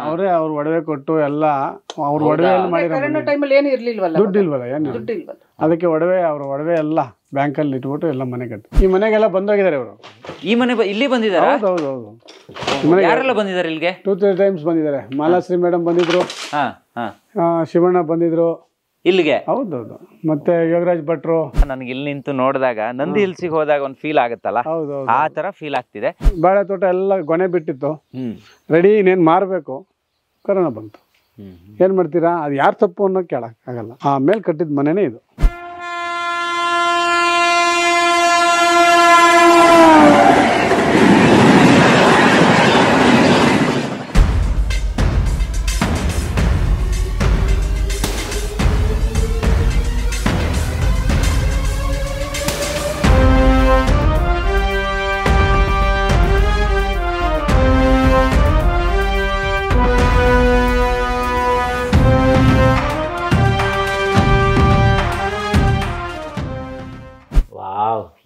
ಅವರೇ ಅವ್ರ ಒಡವೆ ಕೊಟ್ಟು ಎಲ್ಲ ಅವ್ರ ಒಡವೆಯಲ್ಲಿ ಮಾಡಿರೋ ದುಡ್ಡಿಲ್ವಲ್ಲ ಏನು ಅದಕ್ಕೆ ಒಡವೆ ಅವ್ರ ಒಡವೆ ಎಲ್ಲ ಬ್ಯಾಂಕಲ್ಲಿ ಇಟ್ಬಿಟ್ಟು ಎಲ್ಲ ಮನೆ ಕಟ್ಟಿ ಈ ಮನೆಗೆಲ್ಲ ಬಂದೋಗಿದ್ದಾರೆ ಅವರು. ಈ ಮನೆ ಇಲ್ಲಿ ಬಂದಿದ್ದಾರೆ. ಹೌದು ಯಾರೆಲ್ಲ ಬಂದಿದ್ದಾರೆ ಇಲ್ಲಿಗೆ? 2-3 ಟೈಮ್ಸ್ ಬಂದಿದ್ದಾರೆ. ಮಾಲಾಶ್ರೀ ಮೇಡಮ್ ಬಂದಿದ್ರು, ಶಿವಣ್ಣ ಬಂದಿದ್ರು ಇಲ್ಲಿಗೆ. ಹೌದೌದು. ಮತ್ತೆ ಯೋಗರಾಜ್ ಭಟ್ರು. ನನಗೆ ಇಲ್ಲಿ ನಿಂತು ನೋಡಿದಾಗ ನಂದಿ ಹಿಲ್ಸಿಗೆ ಹೋದಾಗ ಒಂದು ಫೀಲ್ ಆಗುತ್ತಲ್ಲ, ಆ ತರ ಫೀಲ್ ಆಗ್ತಿದೆ. ಬಾಳೆ ತೋಟ ಎಲ್ಲ ಗೊನೆ ಬಿಟ್ಟಿತ್ತು, ರೆಡಿ ಇನ್ನೇನು ಮಾರಬೇಕು, ಕರೋನಾ ಬಂತು. ಏನ್ ಮಾಡ್ತೀರಾ, ಅದು ಯಾರು ತಪ್ಪು ಅನ್ನೋ ಕೇಳಕ್ ಆಗಲ್ಲ. ಆಮೇಲೆ ಕಟ್ಟಿದ ಮನೆನೇ ಇದು.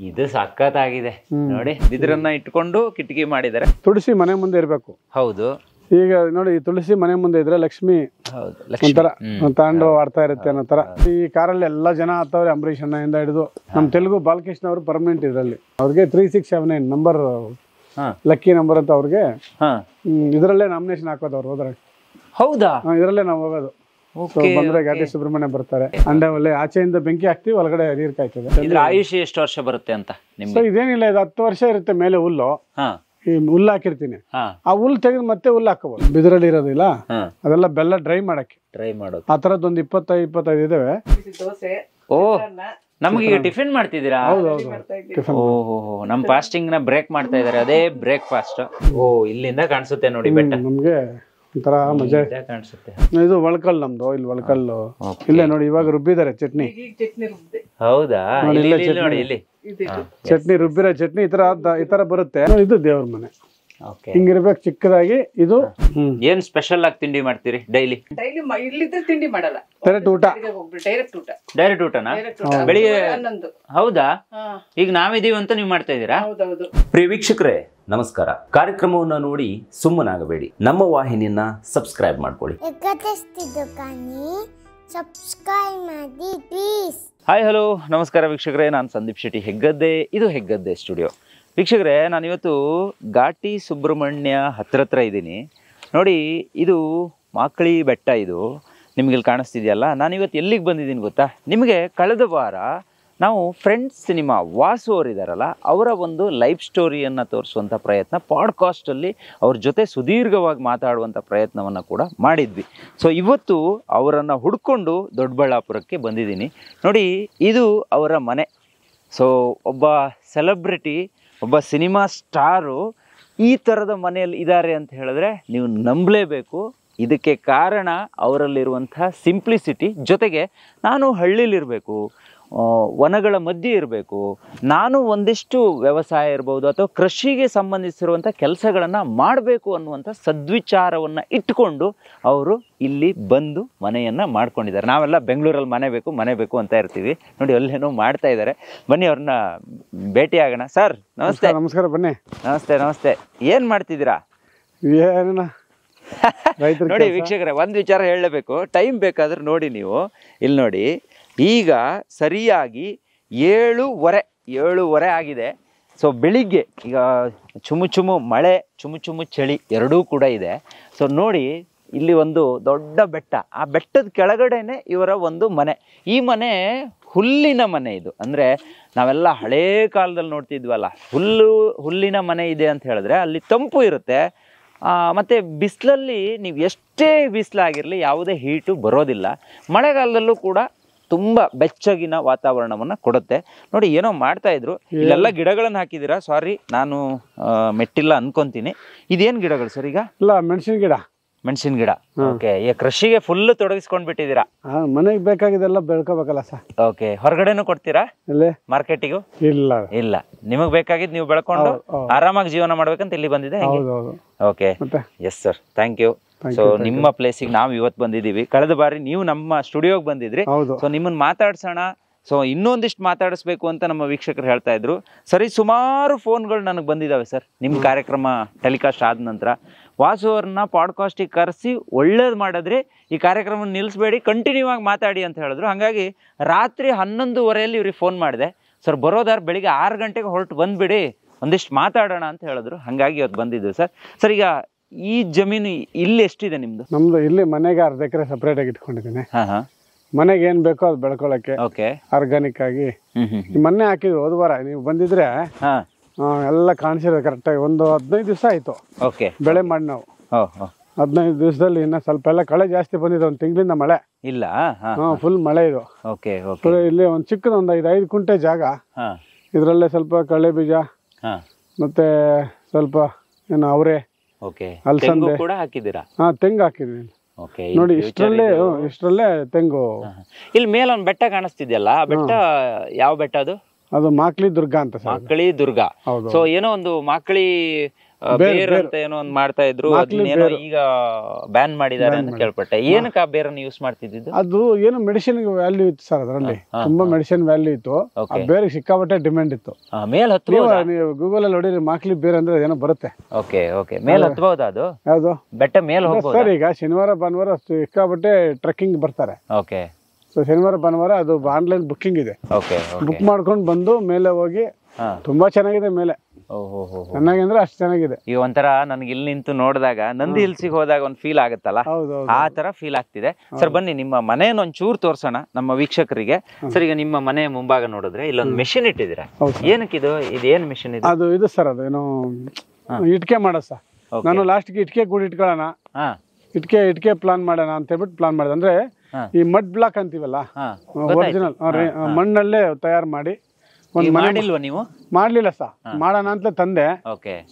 ಇದು ಸಖತ್ತಾಗಿದೆ ನೋಡಿ. ಬಿದಿರನ್ನ ಇಟ್ಕೊಂಡು ಕಿಟಕಿ ಮಾಡಿದ್ದಾರೆ. ತುಳಸಿ ಮನೆ ಮುಂದೆ ಇರ್ಬೇಕು. ಹೌದು. ಈಗ ನೋಡಿ, ತುಳಸಿ ಮನೆ ಮುಂದೆ ಇದ್ರೆ ಲಕ್ಷ್ಮಿ ಒಂಥರ ತಾಂಡು ಆಡ್ತಾ ಇರುತ್ತೆ ಅನ್ನೋ ತರ. ಈ ಕಾರಲ್ಲಿ ಎಲ್ಲಾ ಜನ ಆತವ್ರೆ. ಅಂಬರೀಷ್ ಅಣ್ಣ ಹಿಡಿದು ನಮ್ ತೆಲುಗು ಬಾಲಕೃಷ್ಣ ಅವರು ಪರ್ಮನೆಂಟ್ ಇದ್ರಲ್ಲಿ. ಅವ್ರಿಗೆ 3679 ನಂಬರ್ ಲಕ್ಕಿ ನಂಬರ್ ಅಂತ. ಅವ್ರಿಗೆ ಇದ್ರಲ್ಲೇ ನಾಮಿನೇಷನ್ ಹಾಕೋದು ಅವ್ರು ಹೋದ್ರೆ. ಹೌದಾ? ಇದ್ರಲ್ಲೇ ನಾವು ಹೋಗೋದು. ಬಂದ್ರೆ ಘಾಟಿ ಸುಬ್ರಹ್ಮಣ್ಯ ಬರ್ತಾರೆ. ಅಂಡವಲ್ಲೇ ಆಚೆಯಿಂದ ಬೆಂಕಿ ಹಾಕ್ತಿವಿ, ಒಳಗಡೆ ನೀರ್ ಕಾಯ್ತದೆ. ಇದ್ರ ಆಯುಷ್ಯ ಎಷ್ಟು ವರ್ಷ ಬರುತ್ತೆ ಅಂತ? ಇದೇನಿಲ್ಲ, ಇದು 10 ವರ್ಷ ಇರುತ್ತೆ ಮೇಲೆ ಹುಲ್ಲು. ಈ ಹುಲ್ಲು ಹಾಕಿರ್ತೀನಿ, ಆ ಹುಲ್ಲು ತೆಗೆದು ಮತ್ತೆ ಹುಲ್ಲು ಹಾಕೋಬಹುದು. ಬಿದಿರಲ್ಲಿ ಇರೋದಿಲ್ಲ, ಅದೆಲ್ಲ ಬೆಲ್ಲ ಡ್ರೈ ಮಾಡೋದು. ಆ ತರದ್ ಒಂದು 25 ಇದಾವೆ. ಓ, ನಮಗೀಗ ಟಿಫಿನ್ ಮಾಡ್ತಿದ್ದೀರಾ? ಓಹೋ, ನಮ್ ಫಾಸ್ಟಿಂಗ್ ನ ಬ್ರೇಕ್ ಮಾಡ್ತಾ ಇದಾರೆ. ಅದೇ ಬ್ರೇಕ್ಫಾಸ್ಟ್. ಓ, ಇಲ್ಲಿಂದ ಕಾಣಿಸುತ್ತೆ ನೋಡಿ ಬೆಟ್ಟ. ನಮ್ಗೆ ಒಂಥರ ಮಜಾ ಕಾಣಿಸುತ್ತೆ. ಇದು ಒಳಕಲ್ಲು ನಮ್ದು. ಇಲ್ಲಿ ಒಳಕಲ್ಲು ಇಲ್ಲೇ ನೋಡಿ, ಇವಾಗ ರುಬ್ಬಿದ್ದಾರೆ ಚಟ್ನಿ. ಹೌದಾ? ಚಟ್ನಿ ರುಬ್ಬಿರೋ ಚಟ್ನಿ ಈ ತರ ಬರುತ್ತೆ. ಇದು ದೇವ್ರ ಮನೆ ಹಿಂಗಿರ್ಬೇಕು ಚಿಕ್ಕದಾಗಿ. ಇದು ಏನ್ ಸ್ಪೆಷಲ್ ಆಗಿ ತಿಂಡಿ ಮಾಡ್ತೀರಿ ಡೈಲಿ? ತಿಂಡಿ ಮಾಡಲ್ಲ, ಡೈರೆಕ್ಟ್ ಊಟನಾ? ಬೆಳಿಗ್ಗೆ? ಹೌದಾ? ಈಗ ನಾವಿದೀವಿ ಅಂತ ನೀವು ಮಾಡ್ತಾ ಇದ್ದೀರಾ? ಪ್ರಿಯ ವೀಕ್ಷಕರೇ ನಮಸ್ಕಾರ. ಕಾರ್ಯಕ್ರಮವನ್ನ ನೋಡಿ ಸುಮ್ಮನಾಗಬೇಡಿ, ನಮ್ಮ ವಾಹಿನಿಯನ್ನ ಸಬ್ಸ್ಕ್ರೈಬ್ ಮಾಡ್ಕೊಳ್ಳಿ. ಹಾಯ್, ಹಲೋ, ನಮಸ್ಕಾರ ವೀಕ್ಷಕರೇ. ನಾನು ಸಂದೀಪ್ ಶೆಟ್ಟಿ, ಹೆಗ್ಗದ್ದೆ. ಇದು ಹೆಗ್ಗದ್ದೆ ಸ್ಟುಡಿಯೋ. ವೀಕ್ಷಕರೇ, ನಾನಿವತ್ತು ಘಾಟಿ ಸುಬ್ರಹ್ಮಣ್ಯ ಹತ್ರ ಇದ್ದೀನಿ ನೋಡಿ. ಇದು ಮಾಕಳಿ ಬೆಟ್ಟ. ಇದು ನಿಮ್ಗೆ ಇಲ್ಲಿ ಕಾಣಿಸ್ತಿದೆಯಲ್ಲ. ನಾನಿವತ್ತು ಎಲ್ಲಿಗೆ ಬಂದಿದ್ದೀನಿ ಗೊತ್ತಾ ನಿಮಗೆ? ಕಳೆದ ವಾರ ನಾವು ಫ್ರೆಂಡ್ಸ್ ಸಿನಿಮಾ ವಾಸು ಅವರಿದ್ದಾರಲ್ಲ, ಅವರ ಒಂದು ಲೈಫ್ ಸ್ಟೋರಿಯನ್ನು ತೋರಿಸುವಂಥ ಪ್ರಯತ್ನ ಪಾಡ್ಕಾಸ್ಟಲ್ಲಿ ಅವ್ರ ಜೊತೆ ಸುದೀರ್ಘವಾಗಿ ಮಾತಾಡುವಂಥ ಪ್ರಯತ್ನವನ್ನು ಕೂಡ ಮಾಡಿದ್ವಿ. ಸೊ ಇವತ್ತು ಅವರನ್ನು ಹುಡ್ಕೊಂಡು ದೊಡ್ಡಬಳ್ಳಾಪುರಕ್ಕೆ ಬಂದಿದ್ದೀನಿ ನೋಡಿ. ಇದು ಅವರ ಮನೆ. ಸೊ ಒಬ್ಬ ಸೆಲೆಬ್ರಿಟಿ, ಒಬ್ಬ ಸಿನಿಮಾ ಸ್ಟಾರು ಈ ಥರದ ಮನೆಯಲ್ಲಿ ಇದ್ದಾರೆ ಅಂತ ಹೇಳಿದ್ರೆ ನೀವು ನಂಬಲೇಬೇಕು. ಇದಕ್ಕೆ ಕಾರಣ ಅವರಲ್ಲಿರುವಂಥ ಸಿಂಪ್ಲಿಸಿಟಿ. ಜೊತೆಗೆ ನಾನು ಹಳ್ಳಿಲಿರಬೇಕು, ವನಗಳ ಮಧ್ಯೆ ಇರಬೇಕು, ನಾನು ಒಂದಿಷ್ಟು ವ್ಯವಸಾಯ ಇರ್ಬೋದು ಅಥವಾ ಕೃಷಿಗೆ ಸಂಬಂಧಿಸಿರುವಂಥ ಕೆಲಸಗಳನ್ನು ಮಾಡಬೇಕು ಅನ್ನುವಂಥ ಸದ್ವಿಚಾರವನ್ನು ಇಟ್ಕೊಂಡು ಅವರು ಇಲ್ಲಿ ಬಂದು ಮನೆಯನ್ನು ಮಾಡ್ಕೊಂಡಿದ್ದಾರೆ. ನಾವೆಲ್ಲ ಬೆಂಗಳೂರಲ್ಲಿ ಮನೆ ಬೇಕು ಅಂತ ಇರ್ತೀವಿ ನೋಡಿ, ಅಲ್ಲೇನೋ ಮಾಡ್ತಾ ಇದ್ದಾರೆ. ಬನ್ನಿ, ಅವ್ರನ್ನ ಭೇಟಿ ಆಗೋಣ. ಸರ್ ನಮಸ್ತೆ. ನಮಸ್ಕಾರ. ಬನ್ನಿ. ನಮಸ್ತೆ. ಏನು ಮಾಡ್ತಿದ್ದೀರಾ? ನೋಡಿ ವೀಕ್ಷಕರೇ, ಒಂದು ವಿಚಾರ ಹೇಳಲೇಬೇಕು, ಟೈಮ್ ಬೇಕಾದ್ರೆ ನೋಡಿ ನೀವು ಇಲ್ಲಿ ನೋಡಿ. ಈಗ ಸರಿಯಾಗಿ 7:15 ಆಗಿದೆ. ಸೊ ಬೆಳಿಗ್ಗೆ ಈಗ ಚುಮು ಮಳೆ, ಚುಮು ಚಳಿ ಎರಡೂ ಕೂಡ ಇದೆ. ಸೊ ನೋಡಿ, ಇಲ್ಲಿ ಒಂದು ದೊಡ್ಡ ಬೆಟ್ಟ, ಆ ಬೆಟ್ಟದ ಕೆಳಗಡೆನೆ ಇವರ ಒಂದು ಮನೆ. ಈ ಮನೆ ಹುಲ್ಲಿನ ಮನೆ. ಇದು ಅಂದರೆ ನಾವೆಲ್ಲ ಹಳೇ ಕಾಲದಲ್ಲಿ ನೋಡ್ತಿದ್ವಲ್ಲ, ಹುಲ್ಲಿನ ಮನೆ ಇದೆ ಅಂತ ಹೇಳಿದ್ರೆ ಅಲ್ಲಿ ತಂಪು ಇರುತ್ತೆ. ಮತ್ತು ಬಿಸಿಲಲ್ಲಿ ನೀವು ಎಷ್ಟೇ ಬಿಸಿಲಾಗಿರಲಿ ಯಾವುದೇ ಹೀಟು ಬರೋದಿಲ್ಲ. ಮಳೆಗಾಲದಲ್ಲೂ ಕೂಡ ತುಂಬ ಬೆಚ್ಚಗಿನ ವಾತಾವರಣವನ್ನು ಕೊಡುತ್ತೆ ನೋಡಿ. ಏನೋ ಮಾಡ್ತಾಯಿದ್ರು. ಇಲ್ಲೆಲ್ಲ ಗಿಡಗಳನ್ನು ಹಾಕಿದ್ದೀರಾ? ಸಾರಿ, ನಾನು ಮೆಟ್ಟಿಲ್ಲ ಅನ್ಕೊತೀನಿ. ಇದೇನು ಗಿಡಗಳು ಸರ್? ಈಗ ಇಲ್ಲ, ಮೆಣಸಿನ ಗಿಡ. ಓಕೆ, ಈಗ ಕೃಷಿಗೆ ಫುಲ್ ತೊಡಗಿಸ್ಕೊಂಡು ಬಿಟ್ಟಿದ್ದೀರಾ? ಮನೆಗೆ ಬೇಕಾಗಿದೆಲ್ಲ ಬೆಳ್ಕೋಬೇಕಲ್ಲ ಸರ್. ಓಕೆ, ಹೊರಗಡೆನೂ ಕೊಡ್ತೀರಾ ಮಾರ್ಕೆಟಿಗೂ? ಇಲ್ಲ, ನಿಮಗೆ ಬೇಕಾಗಿದ್ದು ನೀವು ಬೆಳ್ಕೊಂಡು ಆರಾಮಾಗಿ ಜೀವನ ಮಾಡ್ಬೇಕಂತ ಇಲ್ಲಿ ಬಂದಿದೆ. Okay, yes sir, thank you. So ನಿಮ್ಮ ಪ್ಲೇಸಿಗೆ ನಾವು ಇವತ್ತು ಬಂದಿದ್ದೀವಿ. ಕಳೆದ ಬಾರಿ ನೀವು ನಮ್ಮ ಸ್ಟುಡಿಯೋಗೆ ಬಂದಿದ್ರಿ. ಸೊ ನಿಮ್ಮನ್ನ ಮಾತಾಡ್ಸೋಣ. ಸೊ ಇನ್ನೊಂದಿಷ್ಟು ಮಾತಾಡಿಸ್ಬೇಕು ಅಂತ ನಮ್ಮ ವೀಕ್ಷಕರು ಹೇಳ್ತಾ ಇದ್ರು. ಸರಿ, ಸುಮಾರು ಫೋನ್ಗಳು ನನಗೆ ಬಂದಿದ್ದಾವೆ ಸರ್ ನಿಮ್ಮ ಕಾರ್ಯಕ್ರಮ ಟೆಲಿಕಾಸ್ಟ್ ಆದ ನಂತರ. ವಾಸು ಅವ್ರನ್ನ ಪಾಡ್ಕಾಸ್ಟಿಗೆ ಕರೆಸಿ ಒಳ್ಳೇದು ಮಾಡಿದ್ರೆ ಈ ಕಾರ್ಯಕ್ರಮ ನಿಲ್ಲಿಸಬೇಡಿ, ಕಂಟಿನ್ಯೂ ಆಗಿ ಮಾತಾಡಿ ಅಂತ ಹೇಳಿದ್ರು. ಹಾಗಾಗಿ ರಾತ್ರಿ 11:30 ಇವ್ರಿಗೆ ಫೋನ್ ಮಾಡಿದೆ, ಸರ್ ಬರೋದಾರ ಬೆಳಿಗ್ಗೆ 6 ಗಂಟೆಗೆ ಹೊರಟು ಬಂದುಬಿಡಿ, ಒಂದಿಷ್ಟು ಮಾತಾಡೋಣ ಅಂತ ಹೇಳಿದ್ರು. ಹಾಗಾಗಿ ಇವತ್ತು ಬಂದಿದ್ದು ಸರ್. ಸರ್, ಈಗ ಈ ಜಮೀನು ಇಲ್ಲಿ ಎಷ್ಟಿದೆ ನಿಮ್ದು? ನಮ್ದು ಇಲ್ಲಿ ಮನೆಗೆ 1/2 ಎಕರೆ ಸಪ್ರೇಟ್ ಆಗಿ ಇಟ್ಕೊಂಡಿದ್ದೀನಿ. ಮನೆಗೆ ಏನ್ ಬೇಕೋ ಅದು ಬೆಳ್ಕೊಳಕ್ಕೆ ಆರ್ಗಾನಿಕ್ ಆಗಿ ಮೊನ್ನೆ ಹಾಕಿದ್ವಿ. ಹೋದ ವಾರ ನೀವು ಬಂದಿದ್ರೆ ಎಲ್ಲ ಕಾಣಿಸಿರೋದು ಕರೆಕ್ಟಾಗಿ. ಒಂದು 15 ದಿವಸ ಆಯ್ತು ಬೆಳೆ ಮಾಡಿ ನಾವು. 15 ದಿವಸದಲ್ಲಿ ಇನ್ನ ಸ್ವಲ್ಪ ಎಲ್ಲ ಕಳೆ ಜಾಸ್ತಿ ಬಂದಿದೆ. 1 ತಿಂಗಳಿಂದ ಮಳೆ ಇಲ್ಲ. ಫುಲ್ ಮಳೆ ಇದು. ಇಲ್ಲಿ ಒಂದು ಚಿಕ್ಕದ ಒಂದು 5 ಕುಂಟೆ ಜಾಗ, ಇದ್ರಲ್ಲೇ ಸ್ವಲ್ಪ ಕಳೆ ಬೀಜ ಮತ್ತೆ ಸ್ವಲ್ಪ ಏನು ಅವರೆ ಅಲಸಂದೆ ಕೂಡ ಹಾಕಿದ್ದೀರಾ? ತೆಂಗು ಹಾಕಿದ್ವಿ ನೋಡಿ. ಇಷ್ಟರಲ್ಲೇ ತೆಂಗು. ಇಲ್ಲಿ ಮೇಲೆ ಒಂದು ಬೆಟ್ಟ ಕಾಣಿಸ್ತಿದ್ಯಲ್ಲ, ಆ ಬೆಟ್ಟ ಯಾವ ಬೆಟ್ಟ ಅದು? ಅದು ಮಾಕ್ಲಿ ದುರ್ಗ ಅಂತ. ಮಾಕ್ಳಿ ದುರ್ಗ. ಸೊ ಏನೋ ಒಂದು ಮಾಕ್ಳಿ ಬೇರ್ ಅಂತ ಏನೋ ಒಂದು ಮಾಡ್ತಾ ಇದ್ರು, ಅದನ್ನೇನೋ ಈಗ ಬ್ಯಾನ್ ಮಾಡಿದ್ದಾರೆ ಅಂತ ಕೇಳ್ಪಟ್ಟೆ. ಏನಕ್ಕೆ ಆ ಬೇರನ್ನು ಯೂಸ್ ಮಾಡ್ತಿದ್ದು? ಅದು ಏನು ಮೆಡಿಸಿನ್ ವ್ಯಾಲ್ಯೂ ಇತ್ತು ಸರ್, ಅದರಲ್ಲಿ ತುಂಬಾ ಮೆಡಿಸಿನ್ ವ್ಯಾಲ್ಯೂ ಇತ್ತು. ಬೇರೆ ಸಿಕ್ಕಾಪಟ್ಟೆ ಡಿಮ್ಯಾಂಡ್ ಇತ್ತು. ಮೇಲ್ ಹತ್ತಬಹುದು, ನೀವು ಗೂಗಲ್ ಅಲ್ಲಿ ಹೊಡಿರಿ ಮಾಕ್ಲಿ ಬೇರ್ ಅಂದ್ರೆ ಏನೋ ಬರುತ್ತೆ. ಮೇಲ್ ಹತ್ತಬಹುದಾ? ಅದು ಯಾವ್ದು ಬೆಟ್ಟ ಮೇಲ್ ಹೋಗ್ಬೋದು ಸರ್? ಈಗ ಶನಿವಾರ ಭಾನುವಾರ ಸಿಕ್ಕಾಪಟ್ಟೆ ಟ್ರೆಕ್ಕಿಂಗ್ ಬರ್ತಾರೆ. ಸೊ ಶನಿವಾರ ಭಾನುವಾರ ಅದು ಆನ್ಲೈನ್ ಬುಕ್ಕಿಂಗ್ ಇದೆ. ಬುಕ್ ಮಾಡ್ಕೊಂಡು ಬಂದು ಮೇಲೆ ಹೋಗಿ ತುಂಬಾ ಚೆನ್ನಾಗಿದೆ. ಮೇಲೆ ಚೆನ್ನಾಗಿ ಅಂದ್ರೆ ಅಷ್ಟು ಚೆನ್ನಾಗಿದೆ. ಈಗ ಒಂಥರ ನನ್ಗೆ ಇಲ್ಲಿ ನಿಂತು ನೋಡಿದಾಗ ನಂದಿ ಹಿಲ್ಸಿಗೆ ಹೋದಾಗ ಒಂದು ಫೀಲ್ ಆಗುತ್ತಲ್ಲ, ಆ ತರ ಫೀಲ್ ಆಗ್ತಿದೆ. ಸರ್ ಬನ್ನಿ ನಿಮ್ಮ ಮನೆಯನ್ನು ಒಂಚೂರು ತೋರ್ಸೋಣ ನಮ್ಮ ವೀಕ್ಷಕರಿಗೆ. ಸರ್, ಈಗ ನಿಮ್ಮ ಮನೆ ಮುಂಭಾಗ ನೋಡಿದ್ರೆ ಇಲ್ಲೊಂದು ಮೆಷಿನ್ ಇಟ್ಟಿದ್ದೀರಾ. ಏನಕ್ಕಿದು? ಇದೇನ್ ಮೆಷಿನ್ ಇದು? ಇದು ಸರ್ ಅದೇನು ಇಟ್ಕೆ ಮಾಡೋ ಸರ್. ನಾನು ಲಾಸ್ಟ್ಗೆ ಇಟ್ಕೆ ಕೂಡ ಇಟ್ಕೊಳ್ಳೋಣ, ಇಟ್ಕೆ ಪ್ಲಾನ್ ಮಾಡೋಣ ಅಂತ ಹೇಳ್ಬಿಟ್ಟು ಪ್ಲಾನ್ ಮಾಡಿದೆ. ಅಂದ್ರೆ ಈ ಮಡ್ ಬ್ಲಾಕ್ ಅಂತೀವಲ್ಲ, ಒರಿಜಿನಲ್ ಮಣ್ಣಲ್ಲೇ ತಯಾರು ಮಾಡಿ ನೀವು ಮಾಡ್ಲಿಲ್ಲ ಸರ್, ಮಾಡೋಣ ಅಂತ ತಂದೆ.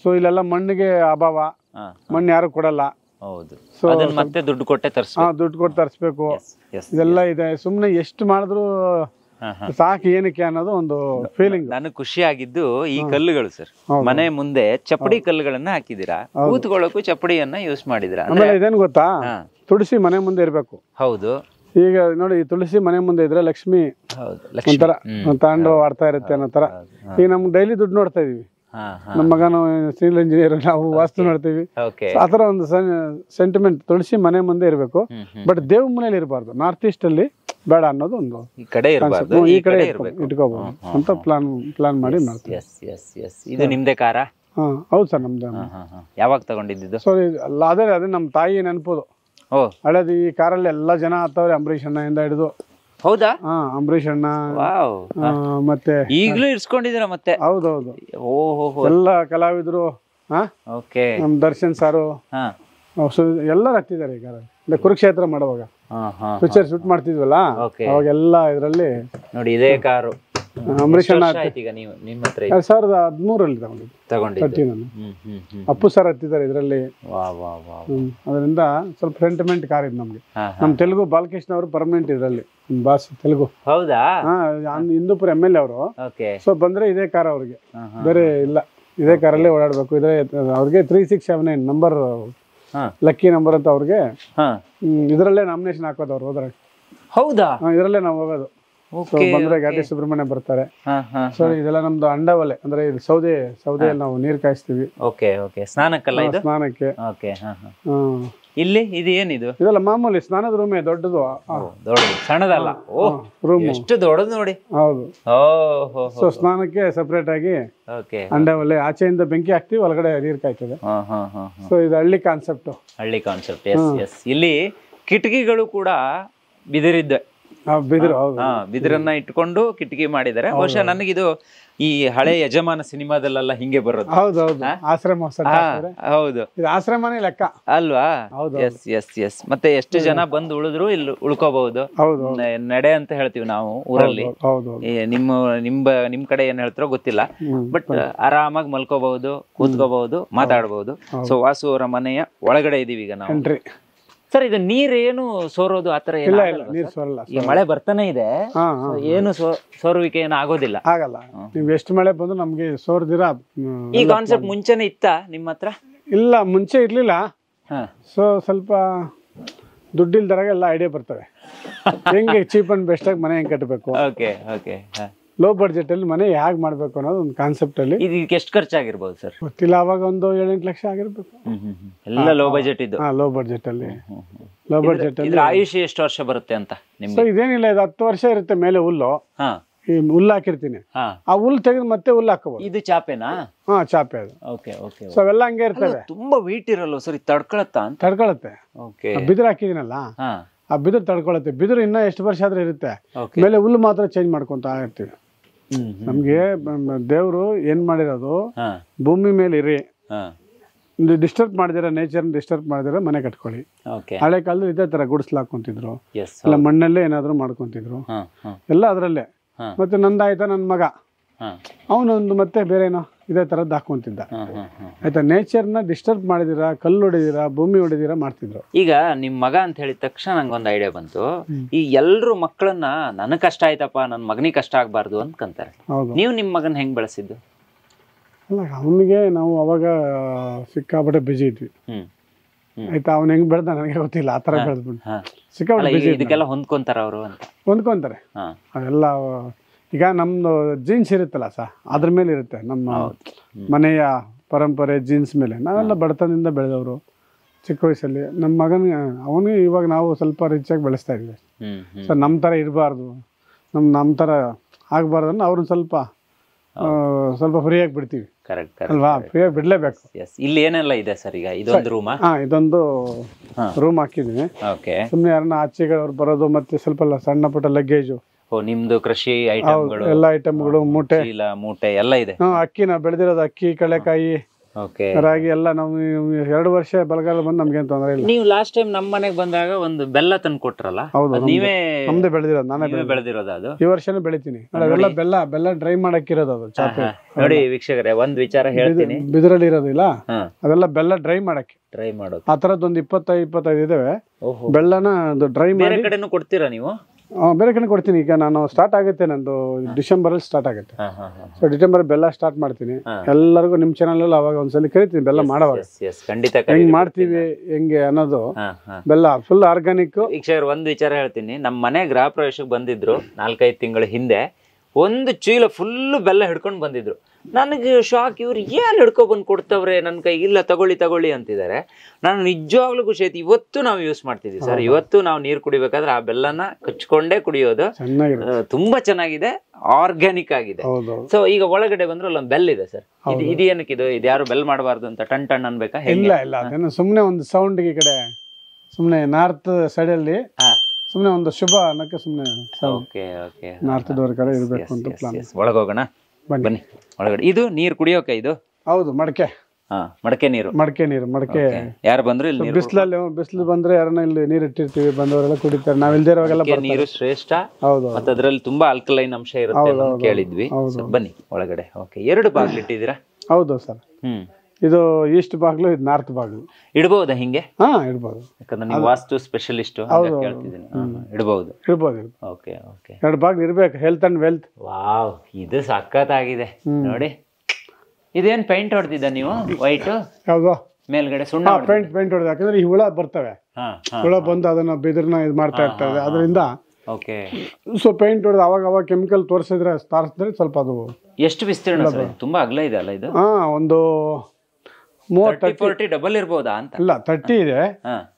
ಸೊ ಇಲ್ಲೆಲ್ಲ ಮಣ್ಣಿಗೆ ಅಭಾವ, ಮಣ್ಣು ಯಾರು ಕೊಡಲ್ಲ. ಮತ್ತೆ ದುಡ್ಡು ಕೊಟ್ಟೆ ತರಿಸ್ಬೇಕು. ಇದೆಲ್ಲ ಇದೆ. ಸುಮ್ನೆ ಎಷ್ಟು ಮಾಡಿದ್ರು ಸಾಕು ಏನಕ್ಕೆ ಅನ್ನೋದು ಒಂದು ಫೀಲಿಂಗ್. ನನಗೆ ಖುಷಿ ಆಗಿದ್ದು ಈ ಕಲ್ಲುಗಳು ಸರ್. ಮನೆ ಮುಂದೆ ಚಪ್ಪಡಿ ಕಲ್ಲುಗಳನ್ನ ಹಾಕಿದೀರಾ, ಕೂತ್ಕೊಳ್ಳೋಕು ಚಪ್ಪಡಿಯನ್ನ ಯೂಸ್ ಮಾಡಿದಿರಾ. ಆಮೇಲೆ ಇದೇನು ಗೊತ್ತಾ, ತುಳಸಿ ಮನೆ ಮುಂದೆ ಇರ್ಬೇಕು. ಹೌದು. ಈಗ ನೋಡಿ, ಈ ತುಳಸಿ ಮನೆ ಮುಂದೆ ಇದ್ರೆ ಲಕ್ಷ್ಮಿ ಒಂಥರ ತಾಂಡು ಆಡ್ತಾ ಇರುತ್ತೆ ಅನ್ನೋ ತರ. ಈಗ ನಮ್ಗೆ ಡೈಲಿ ದುಡ್ಡು ನೋಡ್ತಾ ಇದೀವಿ. ನಮ್ಮ ಮಗನು ಸಿವಿಲ್ ಇಂಜಿನಿಯರ್, ನಾವು ವಾಸ್ತು ನೋಡ್ತೀವಿ. ಆತರ ಒಂದು ಸೆಂಟಿಮೆಂಟ್ ತುಳಸಿ ಮನೆ ಮುಂದೆ ಇರ್ಬೇಕು. ಬಟ್ ದೇವ್ ಮನೇಲಿ ಇರಬಾರ್ದು. ನಾರ್ತ್ ಈಸ್ಟ್ ಅಲ್ಲಿ ಬೇಡ ಅನ್ನೋದು ಒಂದು ಈ ಕಡೆ ಇಟ್ಕೋಬಹುದು ಅಂತ ಪ್ಲಾನ್ ಮಾಡಿ ಮಾಡ್ತೀವಿ. ಇದು ನಿಮ್ದೇ ಕಾರ? ಹೌದು ಸರ್, ನಮ್ದು. ಯಾವಾಗ ತಗೊಂಡಿದ್ದು? ಸೊ ಅದೇ ನಮ್ಮ ತಾಯಿ ನೆನಪುದು. ಹಳೇದು ಈ ಕಾರಲ್ಲಿ ಎಲ್ಲಾ ಜನ ಹತ್ತವ್ರೆ, ಅಂಬರೀಷ್ ಅಣ್ಣದಿಂದ ಹಿಡಿದು. ಹೌದಾ? ಅಂಬರೀಷ್ ಅಣ್ಣ ಮತ್ತೆ ಈಗಲೂ ಇರ್ಸ್ಕೊಂಡಿದ್ದೀರಾ ಮತ್ತೆ? ಹೌದೌದು, ಎಲ್ಲ ಕಲಾವಿದರು. ನಮ್ ದರ್ಶನ್ ಸಾರು ಎಲ್ಲರೂ ಹತ್ತಿದ್ದಾರೆ ಈ ಕಾರ. ಕುರುಕ್ಷೇತ್ರ ಮಾಡುವಾಗ ಪಿಕ್ಚರ್ ಶೂಟ್ ಮಾಡ್ತಿದ್ವಲ್ಲ, ಅವಾಗೆಲ್ಲ ಇದ್ರಲ್ಲಿ ನೋಡಿ ಇದೇ ಕಾರು ಅಂಬರೀಷ್ ಅಣ್ಣ 2013 ತಗೊಂಡಿದ್ದು. ಅಪ್ಪು ಸರ್ ಹತ್ತಿದ್ದಾರೆ ಇದರಲ್ಲಿ. ಅದರಿಂದ ಸ್ವಲ್ಪ ಸೆಂಟಿಮೆಂಟ್ ಕಾರ್ ಇದು ನಮ್ಗೆ. ನಮ್ ತೆಲುಗು ಬಾಲಕೃಷ್ಣ ಅವರು ಪರ್ಮನೆಂಟ್ ಇದ್ರಲ್ಲಿ ಬಾಸ್ ತೆಲುಗು. ಹೌದಾ? ಹಿಂದೂಪುರ MLA ಅವರು. ಸೊ ಬಂದ್ರೆ ಇದೇ ಕಾರ್ ಅವ್ರಿಗೆ, ಬೇರೆ ಇಲ್ಲ. ಇದೇ ಕಾರಲ್ಲೇ ಓಡಾಡ್ಬೇಕು. ಇದ್ರೆ ಅವ್ರಿಗೆ 3679 ನಂಬರ್ ಲಕ್ಕಿ ನಂಬರ್ ಅಂತ ಅವ್ರಿಗೆ. ಇದರಲ್ಲೇ ನಾಮಿನೇಷನ್ ಹಾಕೋದು ಅವ್ರು ಹೋದ್ರೆ. ಹೌದಾ? ಇದರಲ್ಲೇ ನಾವು ಹೋಗೋದು. ಬಂದ್ರೆ ಘಾಟಿ ಸುಬ್ರಹ್ಮಣ್ಯ ಬರ್ತಾರೆ. ಸೊ ಇದೆಲ್ಲ ನಮ್ದು ಅಂಡವಲೆ, ಅಂದ್ರೆ ಇದು ಸೌದೆಯಲ್ಲಿ ನಾವು ನೀರ್ ಕಾಯಿಸ್ತೀವಿ. ಸ್ನಾನಕ್ಕೆ. ಇಲ್ಲಿ ಇದು ಏನಿದು? ಇದೆಲ್ಲ ಮಾಮೂಲಿ ಸ್ನಾನದ ರೂಮೇ, ದೊಡ್ಡದು. ಸಣ್ಣದಲ್ಲ, ರೂಮ್ ಎಷ್ಟು ದೊಡ್ಡದು ನೋಡಿ. ಹೌದು. ಸೊ ಸ್ನಾನಕ್ಕೆ ಸಪರೇಟ್ ಆಗಿ ಅಂಡವಲೆ. ಆಚೆಯಿಂದ ಬೆಂಕಿ ಹಾಕ್ತಿವಿ, ಒಳಗಡೆ ನೀರ್ ಕಾಯ್ತದೆ. ಸೊ ಇದು ಹಳ್ಳಿ ಕಾನ್ಸೆಪ್ಟ್. ಇಲ್ಲಿ ಕಿಟಕಿಗಳು ಕೂಡ ಬಿದಿರಿದ್ದೆ. ಬಿದಿರನ್ನ ಇಟ್ಕೊಂಡು ಕಿಟಕಿ ಮಾಡಿದ್ದಾರೆ. ಬಹುಶಃ ನನಗಿದು ಈ ಹಳೆ ಯಜಮಾನ ಸಿನಿಮಾದಲ್ಲೆಲ್ಲ ಹಿಂಗೆ ಬರೋದು. ಆಶ್ರಮ. ಹೌದು, ಆಶ್ರಮನೇ ಲೆಕ್ಕ ಅಲ್ವಾ? ಎಸ್. ಮತ್ತೆ ಎಷ್ಟು ಜನ ಬಂದು ಉಳಿದ್ರು ಇಲ್ಲಿ ಉಳ್ಕೋಬಹುದು. ನಡೆ ಅಂತ ಹೇಳ್ತೀವಿ ನಾವು ಊರಲ್ಲಿ. ನಿಮ್ ಕಡೆ ಏನ್ ಹೇಳ್ತಾರೋ ಗೊತ್ತಿಲ್ಲ, ಬಟ್ ಆರಾಮಾಗಿ ಮಲ್ಕೋಬಹುದು, ಕೂತ್ಕೋಬಹುದು, ಮಾತಾಡಬಹುದು. ಸೊ ವಾಸು ಅವರ ಮನೆಯ ಒಳಗಡೆ ಇದೀವಿ ಈಗ ನಾವು. ಸರ್, ಇದು ನೀರೇನು ಸೋರೋದು ಆತರ ಈ ಮಳೆ ಬರ್ತಾನೆ ಇದೆ, ಏನು ಸೋರುವಿಕೆ ಏನು ಆಗೋದಿಲ್ಲ? ಆಗಲ್ಲ. ನೀವು ಎಷ್ಟು ಮಳೆ ಬಂದು ನಮ್ಗೆ ಸೋರ್ದಿರಾ. ಈ ಕಾನ್ಸೆಪ್ಟ್ ಮುಂಚೆನೆ ಇತ್ತ ನಿಮ್ಮ ಹತ್ರ? ಇಲ್ಲ, ಮುಂಚೆ ಇರ್ಲಿಲ್ಲ. ಸೊ ಸ್ವಲ್ಪ ದುಡ್ಡಿಲ್ದರಾಗ ಎಲ್ಲ ಐಡಿಯಾ ಬರ್ತವೆ. ಹೆಂಗೆ ಚೀಪ್ ಅಂಡ್ ಬೆಸ್ಟ್ ಆಗಿ ಮನೆ ಹೆಂಗ್ ಕಟ್ಟಬೇಕು. ಲೋ ಬಡ್ಜೆಟ್ ಅಲ್ಲಿ ಮನೆ ಹೇಗೆ ಮಾಡ್ಬೇಕು ಅನ್ನೋದು ಒಂದು ಕಾನ್ಸೆಪ್ಟ್ ಅಲ್ಲಿ. ಇದಕ್ಕೆ ಎಷ್ಟು ಖರ್ಚಾಗಿರ್ಬೋದು ಸರ್? ಗೊತ್ತಿಲ್ಲ, ಅವಾಗ ಒಂದು 7-8 ಲಕ್ಷ ಆಗಿರ್ಬೇಕು. ಎಲ್ಲ ಲೋ ಬಜೆಟ್ ಇದು. ಲೋ ಬಡ್ಜೆಟ್ ಅಲ್ಲಿ. ಲೋ ಬಡ್ಜೆಟ್ ಅಲ್ಲಿ ಇದ್ರ ಆಯುಷ್ಯ ಎಷ್ಟು ವರ್ಷ ಬರುತ್ತೆ ಅಂತ ನಿಮ್ಗೆ? ಸೊ ಇದೇನಿಲ್ಲ, ಇದು 10 ವರ್ಷ ಇರುತ್ತೆ ಮೇಲೆ ಹುಲ್ಲು. ಈ ಹುಲ್ಲು ಹಾಕಿರ್ತೀನಿ, ಆ ಹುಲ್ಲು ತೆಗೆದು ಮತ್ತೆ ಹುಲ್ಲು ಹಾಕಬಹುದು. ಇದು ಚಾಪೆನಾ? ಹಾ, ಚಾಪೆ ಅದು. Okay okay. ಸೊ ಅವೆಲ್ಲ ಹಂಗೆ ಇರ್ತವೆ. ತುಂಬಾ ವೀಟ್ ಇರಲ್ಲ ಸರ್, ಇದು ತಡ್ಕೊಳತ್ತಾ ಅಂತ? ತಡ್ಕೊಳತ್ತೆ. ಓಕೆ. ಬಿದಿರು ಹಾಕಿದಿನಲ್ಲ, ಆ ಬಿದಿರು ತಡ್ಕೊಳತ್ತೆ. ಬಿದಿರು ಇನ್ನ ಎಷ್ಟು ವರ್ಷ ಆದ್ರೆ ಇರುತ್ತೆ. ಮೇಲೆ ಹುಲ್ಲು ಮಾತ್ರ ಚೇಂಜ್ ಮಾಡ್ಕೊಂತ ಇರ್ತೀವಿ. ನಮ್ಗೆ ದೇವ್ರು ಏನ್ ಮಾಡಿರೋದು, ಭೂಮಿ ಮೇಲೆ ಇರಿ, ಡಿಸ್ಟರ್ಬ್ ಮಾಡಿದಿರ, ನೇಚರ್ ಡಿಸ್ಟರ್ಬ್ ಮಾಡಿದಿರ ಮನೆ ಕಟ್ಕೊಳ್ಳಿ. ಹಳೆ ಕಾಲದಲ್ಲಿ ಇದೇ ತರ ಗುಡಿಸ್ಲು ಹಾಕೊಂತಿದ್ರು, ಇಲ್ಲ ಮಣ್ಣಲ್ಲೇ ಏನಾದ್ರು ಮಾಡ್ಕೊಂತಿದ್ರು, ಎಲ್ಲ ಅದ್ರಲ್ಲೇ. ಮತ್ತೆ ನಂದಾಯ್ತಾ ನನ್ನ ಮಗ, ಅವನೊಂದು ಮತ್ತೆ ಬೇರೆ ಏನೋ ಇದೇ ತರದ್ದು ಹಾಕೊಂತಿದ್ದ. ಆಯ್ತಾ, ನೇಚರ್ನ ಡಿಸ್ಟರ್ಬ್ ಮಾಡಿದಿರ, ಕಲ್ಲು ಹೊಡಿದಿರ, ಭೂಮಿ ಹೊಡಿದಿರ ಮಾಡ್ತಿದ್ರು. ಈಗ ನಿಮ್ ಮಗ ಅಂತ ಹೇಳಿದ ತಕ್ಷಣ ನಂಗೊಂದು ಐಡಿಯಾ ಬಂತು. ಈ ಎಲ್ರು ಮಕ್ಕಳನ್ನ ನನಗ್ ಕಷ್ಟ ಆಯ್ತಪ್ಪ, ನನ್ ಮಗನಿಗೆ ಕಷ್ಟ ಆಗ್ಬಾರ್ದು ಅನ್ಕಂತಾರೆ. ನೀವು ನಿಮ್ ಮಗನ್ ಹೆಂಗ್ ಬೆಳೆಸಿದ್ದು? ಅಲ್ಲ, ಅವನಿಗೆ ನಾವು ಅವಾಗ ಸಿಕ್ಕಾಪಟ್ಟೆ ಬಿಜಿ ಇದ್ವಿ. ಆಯ್ತಾ, ಅವ್ನ ಹೆಂಗ್ ಬೆಳ್ದ ನನಗೆ ಗೊತ್ತಿಲ್ಲ, ಆ ತರ ಬೆಳೆದ್ಬಿಟ್ಟು ಸಿಕ್ಕಾಪಟ್ಟೆ ಬಿಜಿ. ಇದಕ್ಕೆಲ್ಲ ಹೊಂದ್ಕೊಂತಾರ ಅವರು ಅಂತ? ಹೊಂದ್ಕೊಂತಾರೆ ಅವೆಲ್ಲ. ಈಗ ನಮ್ದು ಜೀನ್ಸ್ ಇರುತ್ತಲ್ಲ ಸರ್, ಅದ್ರ ಮೇಲೆ ಇರುತ್ತೆ ನಮ್ಮ ಮನೆಯ ಪರಂಪರೆ ಜೀನ್ಸ್ ಮೇಲೆ. ನಾವೆಲ್ಲ ಬಡತನದಿಂದ ಬೆಳೆದವರು ಚಿಕ್ಕ ವಯಸ್ಸಲ್ಲಿ. ನಮ್ಮ ಮಗನಿಗೆ ಅವನಿಗೆ ಇವಾಗ ನಾವು ಸ್ವಲ್ಪ ರಿಚ್ ಆಗಿ ಬೆಳೆಸ್ತಾ ಇದ್ವಿ. ಸೊ ನಮ್ಮ ಥರ ಇರಬಾರ್ದು, ನಮ್ಮ ಥರ ಆಗಬಾರ್ದು ಅನ್ನೋ ಅವ್ರನ್ನ ಸ್ವಲ್ಪ ಫ್ರೀಯಾಗಿ ಬಿಡ್ತೀವಿ ಅಲ್ವಾ? ಫ್ರೀಯಾಗಿ ಬಿಡ್ಲೇಬೇಕು. ಇಲ್ಲಿ ಏನೆಲ್ಲ ಇದೆ ಸರ್ ಈಗ? ಇದೊಂದು ರೂಮ್? ಇದೊಂದು ರೂಮ್ ಹಾಕಿದೀನಿ. ಸುಮ್ಮನೆ ಯಾರನ್ನ ಆಚೆಗಳವ್ರು ಬರೋದು, ಮತ್ತೆ ಸ್ವಲ್ಪ ಸಣ್ಣ ಪುಟ್ಟ ಲಗೇಜು, ನಿಮ್ದು ಕೃಷಿ ಐಟಮ್ಗಳು, ಎಲ್ಲ ಐಟಮ್ಗಳು, ಮೂಟೆ ಎಲ್ಲ ಇದೆ. ಅಕ್ಕಿ ನಾವು ಬೆಳೆದಿರೋದು, ಅಕ್ಕಿ, ಕಳೆಕಾಯಿ, ರಾಗಿ ಎಲ್ಲ. ನಾವು 2 ವರ್ಷ ಬರಗಾಲ ಬಂದು ನಮ್ಗೇನ್ ತೊಂದರೆ ಇಲ್ಲ. ನೀವು ಲಾಸ್ಟ್ ಟೈಮ್ ನಮ್ಮ ಮನೆಗೆ ಬಂದಾಗ ಒಂದು ಬೆಲ್ಲ ತಂದು ಕೊಟ್ರಲ್ಲ? ಹೌದು, ನೀವೇ ನಮ್ದೇ ಬೆಳೆದಿರೋದು, ನಾನೇ ಬೆಳೆದಿರೋದು. ಅದು ಈ ವರ್ಷನೂ ಬೆಳಿತೀನಿ. ಅದೆಲ್ಲ ಬೆಲ್ಲ ಡ್ರೈ ಮಾಡಕ್ಕಿರೋದು ಅದು ಚಾಪೆ. ನೋಡಿ ವೀಕ್ಷಕರೇ, ಒಂದ್ ವಿಚಾರ ಹೇಳ್ತೀನಿ. ಬಿದಿರಲ್ಲಿ ಇರೋದಿಲ್ಲ, ಅದೆಲ್ಲ ಬೆಲ್ಲ ಡ್ರೈ ಮಾಡಕ್ಕೆ. ಡ್ರೈ ಮಾಡೋದು ಆ ತರದ್ ಒಂದು 25 ಇದಾವೆ. ಬೆಲ್ಲನ ಡ್ರೈ ಮಾಡಿ ಕಡೆನೂ ಕೊಡ್ತೀರಾ ನೀವು? ಬೇರೆ ಕಡೆ ಕೊಡ್ತೀನಿ. ಈಗ ನಾನು ಸ್ಟಾರ್ಟ್ ಆಗುತ್ತೆ, ನಂದು ಡಿಸೆಂಬರ್ ಅಲ್ಲಿ ಸ್ಟಾರ್ಟ್ ಆಗುತ್ತೆ. ಸೊ ಡಿಸೆಂಬರ್ ಬೆಲ್ಲ ಸ್ಟಾರ್ಟ್ ಮಾಡ್ತೀನಿ. ಎಲ್ಲರಿಗೂ ನಿಮ್ ಚಾನಲ್ ಅಲ್ಲಿ ಅವಾಗ ಒಂದ್ಸಲಿ ಕರಿತೀನಿ ಬೆಲ್ಲ ಮಾಡೋವಾಗ. ಹೆಂಗ್ ಮಾಡ್ತೀವಿ ಹೆಂಗೆ ಅನ್ನೋದು. ಬೆಲ್ಲ ಫುಲ್ ಆರ್ಗಾನಿಕ್. ಈಗ ಒಂದ್ ವಿಚಾರ ಹೇಳ್ತೀನಿ. ನಮ್ ಮನೆ ಗೃಹ ಪ್ರವೇಶಕ್ಕೆ ಬಂದಿದ್ರು 4-5 ತಿಂಗಳ ಹಿಂದೆ. ಒಂದು ಚೀಲ ಫುಲ್ ಬೆಲ್ಲ ಹಿಡ್ಕೊಂಡು ಬಂದಿದ್ರು. ನನಗೆ ಶಾಕ್, ಇವ್ರು ಏನ್ ಹಿಡ್ಕೊ ಬಂದು ಕೊಡ್ತವ್ರೆ ನನ್ನ ಕೈ. ಇಲ್ಲ, ತಗೊಳ್ಳಿ ಅಂತಿದ್ದಾರೆ. ನಾನು ನಿಜವಾಗ್ಲೂ ಖುಷಿ ಆಯ್ತು. ಇವತ್ತು ನಾವು ಯೂಸ್ ಮಾಡ್ತಿದ್ವಿ ಸರ್. ಇವತ್ತು ನಾವು ನೀರು ಕುಡಿಬೇಕಾದ್ರೆ ಆ ಬೆಲ್ಲನ ಕಚ್ಕೊಂಡೇ ಕುಡಿಯೋದು. ತುಂಬಾ ಚೆನ್ನಾಗಿದೆ, ಆರ್ಗ್ಯಾನಿಕ್ ಆಗಿದೆ. ಸೊ ಈಗ ಒಳಗಡೆ ಬಂದ್ರೆ ಅಲ್ಲೊಂದು ಬೆಲ್ ಇದೆ ಸರ್. ಇದು ಏನಕ್ಕಿದು? ಇದು ಯಾರು ಬೆಲ್ ಮಾಡಬಾರ್ದು ಅಂತ ಟನ್ ಅನ್ಬೇಕಾ? ಇಲ್ಲ, ಅದೇನು ಸುಮ್ನೆ ಒಂದು ಸೌಂಡ್. ಈ ಕಡೆ ಸುಮ್ನೆ ನಾರ್ತ್ ಸೈಡ್ ಅಲ್ಲಿ ಸುಮ್ನೆ ಒಂದು ಶುಭ ಅನ್ನಕ್ಕೆ ಸುಮ್ನೆ ನಾರ್ತ್ ಡೋರ್ ಕಡೆ ಇರಬೇಕು ಅಂತ ಪ್ಲಾನ್. ಒಳಗೋಗೋಣ ಬನ್ನಿ. ಒಳಗಡೆ ಇದು ನೀರು ಕುಡಿಯೋಕೆ? ಇದು ಹೌದು, ಮಡಕೆ. ಮಡಕೆ ನೀರು. ಯಾರು ಬಂದ್ರು ಇಲ್ಲಿ ಬಿಸಿಲು ಬಂದ್ರೆ ಯಾರನ್ನ ಇಲ್ಲಿ ನೀರು ಇಟ್ಟಿರ್ತೀವಿ, ಬಂದವರೆಲ್ಲ ಕುಡಿತಾರೆ. ನಾವ್ ಇಲ್ದೇ ಇರುವಾಗೆಲ್ಲ ನೀರು ಶ್ರೇಷ್ಠ. ಹೌದು, ಮತ್ತೆ ಅದ್ರಲ್ಲಿ ತುಂಬಾ ಆಲ್ಕಲೈನ್ ಅಂಶ ಇರುತ್ತೆ ಅಂತ ಕೇಳಿದ್ವಿ. ಬನ್ನಿ ಒಳಗಡೆ. ಓಕೆ, 2 ಬಾಗ್ಲು ಇಟ್ಟಿದ್ದೀರಾ? ಹೌದು ಸರ್. ಇದು ಈಸ್ಟ್ ಬಾಗ್ಲು, ಇದು ನಾರ್ತ್ ಬಾಗ್ಲು. ಇಡಬಹುದಾ ಹಿಂಗೆ? ಇಡಬಹುದು. ಯಾಕಂದ್ರೆ ನೀವು ವಾಸ್ತು ಸ್ಪೆಷಲಿಸ್ಟ್ ಕೇಳ್ತಿದ್ದೀನಿ. ಇಡಬಹುದು. Okay okay. 2 ಬಾಗ್ಲು ಇರ್ಬೇಕು. Health and wealth. ವಾವ್, ಇದು ಸಖತ್ತಾಗಿದೆ ನೋಡಿ. ಇದೇನ್ ಪೇಂಟ್ ಹೊಡೆದಿದ್ದ ನೀವು? ವೈಟ್? ಯಾವ್ದು? ಮೇಲ್ಗಡೆ ಸುಣ್ಣ ಪೇಂಟ್ ಹೊಡೆದ. ಯಾಕಂದ್ರೆ ಈ ಹುಳ ಬರ್ತವೆ, ಹುಳ ಬಂದು ಅದನ್ನ ಬಿದಿರ್ನ ಇದು ಮಾಡ್ತಾ ಇರ್ತವೆ. ಅದರಿಂದ ಸೊ ಪೇಂಟ್ ಹೊಡೆದ ಅವಾಗ ಕೆಮಿಕಲ್ ತೋರಿಸಿದ್ರೆ ಸ್ವಲ್ಪ ಅದು. ಎಷ್ಟು ವಿಸ್ತೀರ್ಣ? ತುಂಬಾ ಅಗಲ ಇದೆ ಅಲ್ಲ ಇದು? ಒಂದು 30-40 ಡಬಲ್ ಇರ್ಬೋದಾ ಅಂತ? ಇಲ್ಲ, 30 ಇದೆ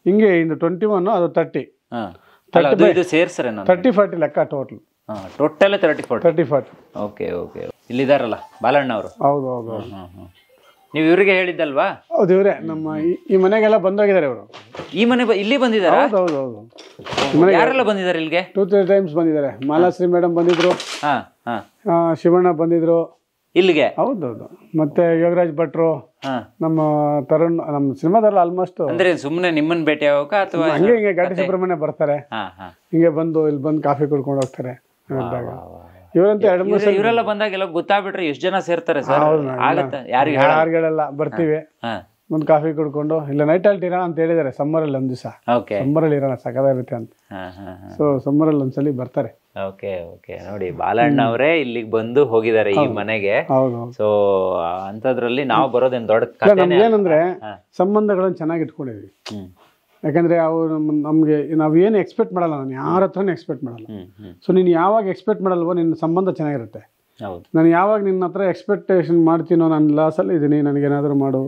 ಹಿಂಗೆ. ಇದು 21, ಅದು 30. ಇದು ಸೇರ್ಸರೆ 30-40 ಲೆಕ್ಕ ಟೋಟಲ್. ಟೋಟಲ್ 30-40. Okay okay. ಇಲ್ಲಿದಾರಲ್ಲ ಬಾಲಣ್ಣ ಅವರು? ಹೌದು. ನೀವು ಇವ್ರಿಗೆ ಹೇಳಿದ್ದಲ್ವಾ? ಹೌದು, ಇವರೇ. ನಮ್ಮ ಈ ಮನೆಗೆಲ್ಲ ಬಂದೋಗಿದ್ದಾರೆ ಇವರು. ಈ ಮನೆ ಇಲ್ಲಿ ಬಂದಿದ್ದಾರೆ? ಹೌದು. ಯಾರೆಲ್ಲ ಬಂದಿದ್ದಾರೆ ಇಲ್ಲಿಗೆ? 2-3 ಟೈಮ್ಸ್ ಬಂದಿದ್ದಾರೆ. ಮಾಲಾಶ್ರೀ ಮೇಡಮ್ ಬಂದಿದ್ರು, ಶಿವಣ್ಣ ಬಂದಿದ್ರು ಇಲ್ಲಿಗೆ. ಹೌದೌದು. ಮತ್ತೆ ಯೋಗರಾಜ್ ಭಟ್ರು, ನಮ್ಮ ತರುಣ್, ನಮ್ಮ ಸಿನಿಮಾದಲ್ಲ ಆಲ್ಮೋಸ್ಟ್. ಅಂದ್ರೆ ಸುಮ್ಮನೆ ನಿಮ್ಮನ್ನ ಭೇಟಿ ಆಗೋಕ ಅಥವಾ ಹಿಂಗೆ ಘಾಟಿ ಸುಬ್ರಹ್ಮಣ್ಯ ಬರ್ತಾರೆ, ಹಿಂಗೆ ಬಂದು ಇಲ್ಲಿ ಬಂದು ಕಾಫಿ ಕುಡ್ಕೊಂಡು ಹೋಗ್ತಾರೆ. ಇವರಂತೂ 2-3 ಇವರೆಲ್ಲ ಬಂದಾಗ ಎಲ್ಲ ಗೊತ್ತಾಗ್ಬಿಟ್ರೆ ಎಷ್ಟು ಜನ ಸೇರ್ತಾರೆ ಸರ್? ಆಗತ್ತ? ಯಾರಿಗೆಲ್ಲ ಬರ್ತೀವಿ, ಮುಂದ್ ಕಾಫಿ ಕುಡ್ಕೊಂಡು. ಇಲ್ಲ ನೈಟ್ ಅಲ್ಲಿ ಇರೋಣ ಅಂತ ಹೇಳಿದಾರೆ. ಸಮ್ಮರ್ ಅಲ್ಲಿ ಒಂದ್ ದಿವಸ ಸಮ್ಮರ್ ಅಲ್ಲಿ ಇರೋಣ, ಸಕದಾಗಿರುತ್ತೆ ಅಂತ. ಸೊ ಸಮ್ಮರ್ ಅಲ್ಲಿ ಒಂದ್ಸಲಿ ಬರ್ತಾರೆ. Okay okay. ನೋಡಿ, ಬಾಲಣ್ಣ ಅವರೇ ಇಲ್ಲಿಗೆ ಬಂದು ಹೋಗಿದ್ದಾರೆ ಈ ಮನೆಗೆ. ಸೊ ಅಂತದ್ರಲ್ಲಿ ನಾವು ಬರೋದೇನ್ ದೊಡ್ಡ ಏನಂದ್ರೆ ಸಂಬಂಧಗಳನ್ನ ಚೆನ್ನಾಗಿ ಇಟ್ಕೊಂಡಿದ್ವಿ. ಯಾಕಂದರೆ ಅವ್ರು ನಮಗೆ ನಾವೇನು ಎಕ್ಸ್ಪೆಕ್ಟ್ ಮಾಡಲ್ಲ, ನಾನು ಯಾರ ಹತ್ರನೂ ಎಕ್ಸ್ಪೆಕ್ಟ್ ಮಾಡಲ್ಲ. ಸೊ ನೀನು ಯಾವಾಗ ಎಕ್ಸ್ಪೆಕ್ಟ್ ಮಾಡಲ್ವೋ ನಿನ್ನ ಸಂಬಂಧ ಚೆನ್ನಾಗಿರುತ್ತೆ. ನಾನು ಯಾವಾಗ ನಿನ್ನ ಹತ್ರ ಎಕ್ಸ್ಪೆಕ್ಟೇಷನ್ ಮಾಡ್ತೀನೋ, ನಾನು ಲಾಸಲ್ಲಿ ಇದ್ದೀನಿ, ನನಗೇನಾದರೂ ಮಾಡು,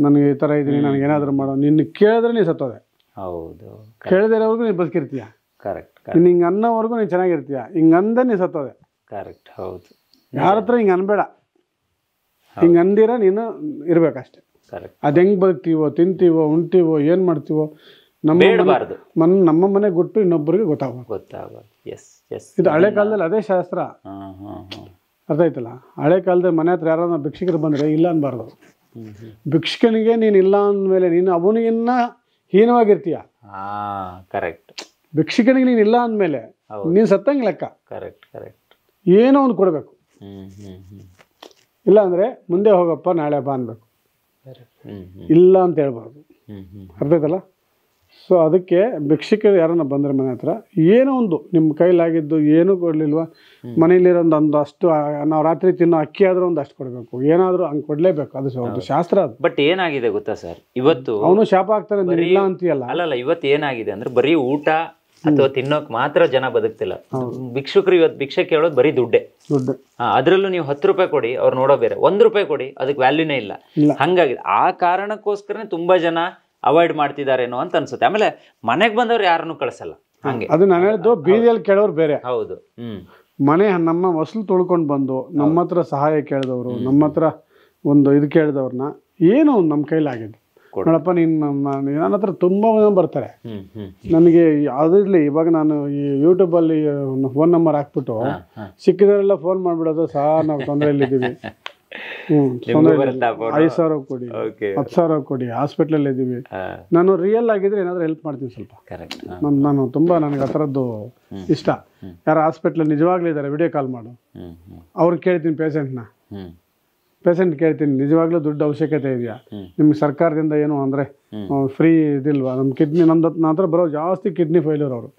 ನನಗೆ ಈ ಥರ ಇದ್ದೀನಿ, ನನಗೇನಾದರೂ ಮಾಡು, ನಿನ್ನ ಕೇಳಿದ್ರೆ ನೀನು ಸತ್ತೋದೆ. ಹೌದು, ಕೇಳದಿರೋವರೆಗೂ ನೀನು ಬದುಕಿರ್ತೀಯ. ಕರೆಕ್ಟ್. ನೀನು ಹಿಂಗೆ ಅನ್ನೋವರೆಗೂ ನೀನು ಚೆನ್ನಾಗಿರ್ತೀಯ, ಹಿಂಗೆ ಅಂದೆ ನೀನು ಸತ್ತೋದೆ. ಕರೆಕ್ಟ್. ಹೌದು, ಯಾರ ಹತ್ರ ಹಿಂಗೆ ಅನ್ಬೇಡ, ಹಿಂಗೆ ಅಂದಿರ ನೀನು ಇರಬೇಕಷ್ಟೆ. ಕರೆಕ್ಟ್. ಅದು ಹೆಂಗೆ ಬದುಕ್ತೀವೋ, ತಿಂತೀವೋ, ಉಣ್ತೀವೋ, ಏನು ಮಾಡ್ತೀವೋ, ನಮ್ಮ ಮನೆ ಗುಟ್ಟು ಇನ್ನೊಬ್ಬರಿಗೆ ಗೊತ್ತಾಗಬಾರ್ದು. ಇದು ಹಳೆ ಕಾಲದಲ್ಲಿ ಅದೇ ಶಾಸ್ತ್ರ. ಅರ್ಥ ಆಯ್ತಲ್ಲ? ಹಳೆ ಕಾಲದಲ್ಲಿ ಮನೆ ಹತ್ರ ಯಾರನ್ನ ಭಿಕ್ಷಕರು ಬಂದರೆ ಇಲ್ಲ ಅನ್ಬಾರ್ದು. ಭಿಕ್ಷಕನಿಗೆ ನೀನು ಇಲ್ಲ ಅಂದಮೇಲೆ ನೀನು ಅವನಿಗಿನ್ನ ಹೀನವಾಗಿರ್ತೀಯ. ಕರೆಕ್ಟ್. ಭಿಕ್ಷಕನಿಗೆ ನೀನು ಇಲ್ಲ ಅಂದಮೇಲೆ ನೀನು ಸತ್ತಂಗೆ ಲೆಕ್ಕ. Correct correct. ಏನೋ ಒಂದು ಕೊಡಬೇಕು. ಇಲ್ಲ ಅಂದರೆ ಮುಂದೆ ಹೋಗಪ್ಪ ನಾಳೆ ಬಾ ಅನ್ಬೇಕು, ಇಲ್ಲ ಅಂತ ಹೇಳ್ಬಾರ್ದು. ಅರ್ಥ ಆಯ್ತಲ್ಲ? ಸೊ ಅದಕ್ಕೆ ಭಿಕ್ಷಕರು ಯಾರನ್ನ ಬಂದರೆ ಮನೆ ಹತ್ರ ಏನೋ ಒಂದು ನಿಮ್ಮ ಕೈಲಾಗಿದ್ದು ಏನೂ ಕೊಡಲಿಲ್ವ, ಮನೇಲಿರೋ ಒಂದು ಅಷ್ಟು ನಾವು ರಾತ್ರಿ ತಿನ್ನೋ ಅಕ್ಕಿ ಆದರೂ ಒಂದು ಅಷ್ಟು ಕೊಡಬೇಕು, ಏನಾದರೂ ಹಂಗೆ ಕೊಡಲೇಬೇಕು. ಅದು ಶಾಸ್ತ್ರ. ಅದು ಬಟ್ ಏನಾಗಿದೆ ಗೊತ್ತಾ ಸರ್, ಇವತ್ತು ಅವನು ಶಾಪ ಆಗ್ತಾನೆ ಇಲ್ಲ ಅಂತೀಯಲ್ಲ. ಅಲ್ಲಲ್ಲ, ಇವತ್ತು ಏನಾಗಿದೆ ಅಂದ್ರೆ ಬರೀ ಊಟ ಅಥವಾ ತಿನ್ನೋಕ್ ಮಾತ್ರ ಜನ ಬದುಕ್ತಿಲ್ಲ. ಭಿಕ್ಷುಕರು ಇವತ್ತು ಭಿಕ್ಷೆ ಕೇಳೋದು ಬರೀ ದುಡ್ಡು. ಅದ್ರಲ್ಲೂ ನೀವು 10 ರೂಪಾಯಿ ಕೊಡಿ, ಅವ್ರು ನೋಡೋ ಬೇರೆ. 1 ರೂಪಾಯಿ ಕೊಡಿ, ಅದಕ್ಕೆ ವ್ಯಾಲ್ಯೂನೇ ಇಲ್ಲ. ಹಂಗಾಗಿದೆ. ಆ ಕಾರಣಕ್ಕೋಸ್ಕರನೇ ತುಂಬಾ ಜನ ಅವಾಯ್ಡ್ ಮಾಡ್ತಿದಾರೇನೋ ಅಂತ ಅನ್ಸುತ್ತೆ. ಆಮೇಲೆ ಮನೆಗೆ ಬಂದವ್ರು ಯಾರನ್ನು ಕಳ್ಸಲ್ಲ. ಹಂಗೆ ಅದು ನಾನು ಹೇಳಿದ್ದು, ಬೀದಿಯಲ್ಲಿ ಕೇಳೋರು ಬೇರೆ. ಹೌದು. ಮನೆ ನಮ್ಮ ಹೊಸಲು ತೊಳ್ಕೊಂಡು ಬಂದು ನಮ್ಮ ಹತ್ರ ಸಹಾಯ ಕೇಳಿದವರು, ನಮ್ಮ ಹತ್ರ ಒಂದು ಇದು ಕೇಳಿದವ್ರನ್ನ ಏನೋ ಒಂದು ನಮ್ಮ ಕೈಲಾಗಿದ್ದು, ನೋಡಪ್ಪ ನನ್ನ ಹತ್ರ ತುಂಬ ಬರ್ತಾರೆ. ನನಗೆ ಯಾವುದಿರಲಿ, ಇವಾಗ ನಾನು ಈ ಯೂಟ್ಯೂಬಲ್ಲಿ ಫೋನ್ ನಂಬರ್ ಹಾಕ್ಬಿಟ್ಟು ಸಿಕ್ಕಿದವರೆಲ್ಲ ಫೋನ್ ಮಾಡಿಬಿಡೋದು, ನಾವು ತೊಂದರೆಯಲ್ಲಿದ್ದೀವಿ, 5,000 ಕೊಡಿ, 10,000 ಕೊಡಿ, ಹಾಸ್ಪಿಟ್ಲಲ್ಲಿ ಇದ್ದೀವಿ, ನಾನು ರಿಯಲ್ ಆಗಿದ್ರೆ ಏನಾದರೂ ಹೆಲ್ಪ್ ಮಾಡ್ತೀನಿ ಸ್ವಲ್ಪ. ನಾನು ತುಂಬ ನನಗೆ ಆ ಥರದ್ದು ಇಷ್ಟ. ಯಾರು ಹಾಸ್ಪಿಟ್ಲಲ್ಲಿ ನಿಜವಾಗ್ಲೂ ಇದ್ದಾರೆ ವಿಡಿಯೋ ಕಾಲ್ ಮಾಡು, ಅವ್ರಿಗೆ ಕೇಳ್ತೀನಿ, ಪೇಷಂಟ್ ಕೇಳ್ತೀನಿ, ನಿಜವಾಗ್ಲೂ ದುಡ್ಡು ಅವಶ್ಯಕತೆ ಇದೆಯಾ, ನಿಮ್ಗೆ ಸರ್ಕಾರದಿಂದ ಏನು ಅಂದರೆ ಫ್ರೀ ಇದಿಲ್ವಾ, ನಮ್ಮ ಕಿಡ್ನಿ ನನ್ನ ಹತ್ರ ಬರೋ ಜಾಸ್ತಿ ಕಿಡ್ನಿ ಫೈಲರ್ ಅವರು,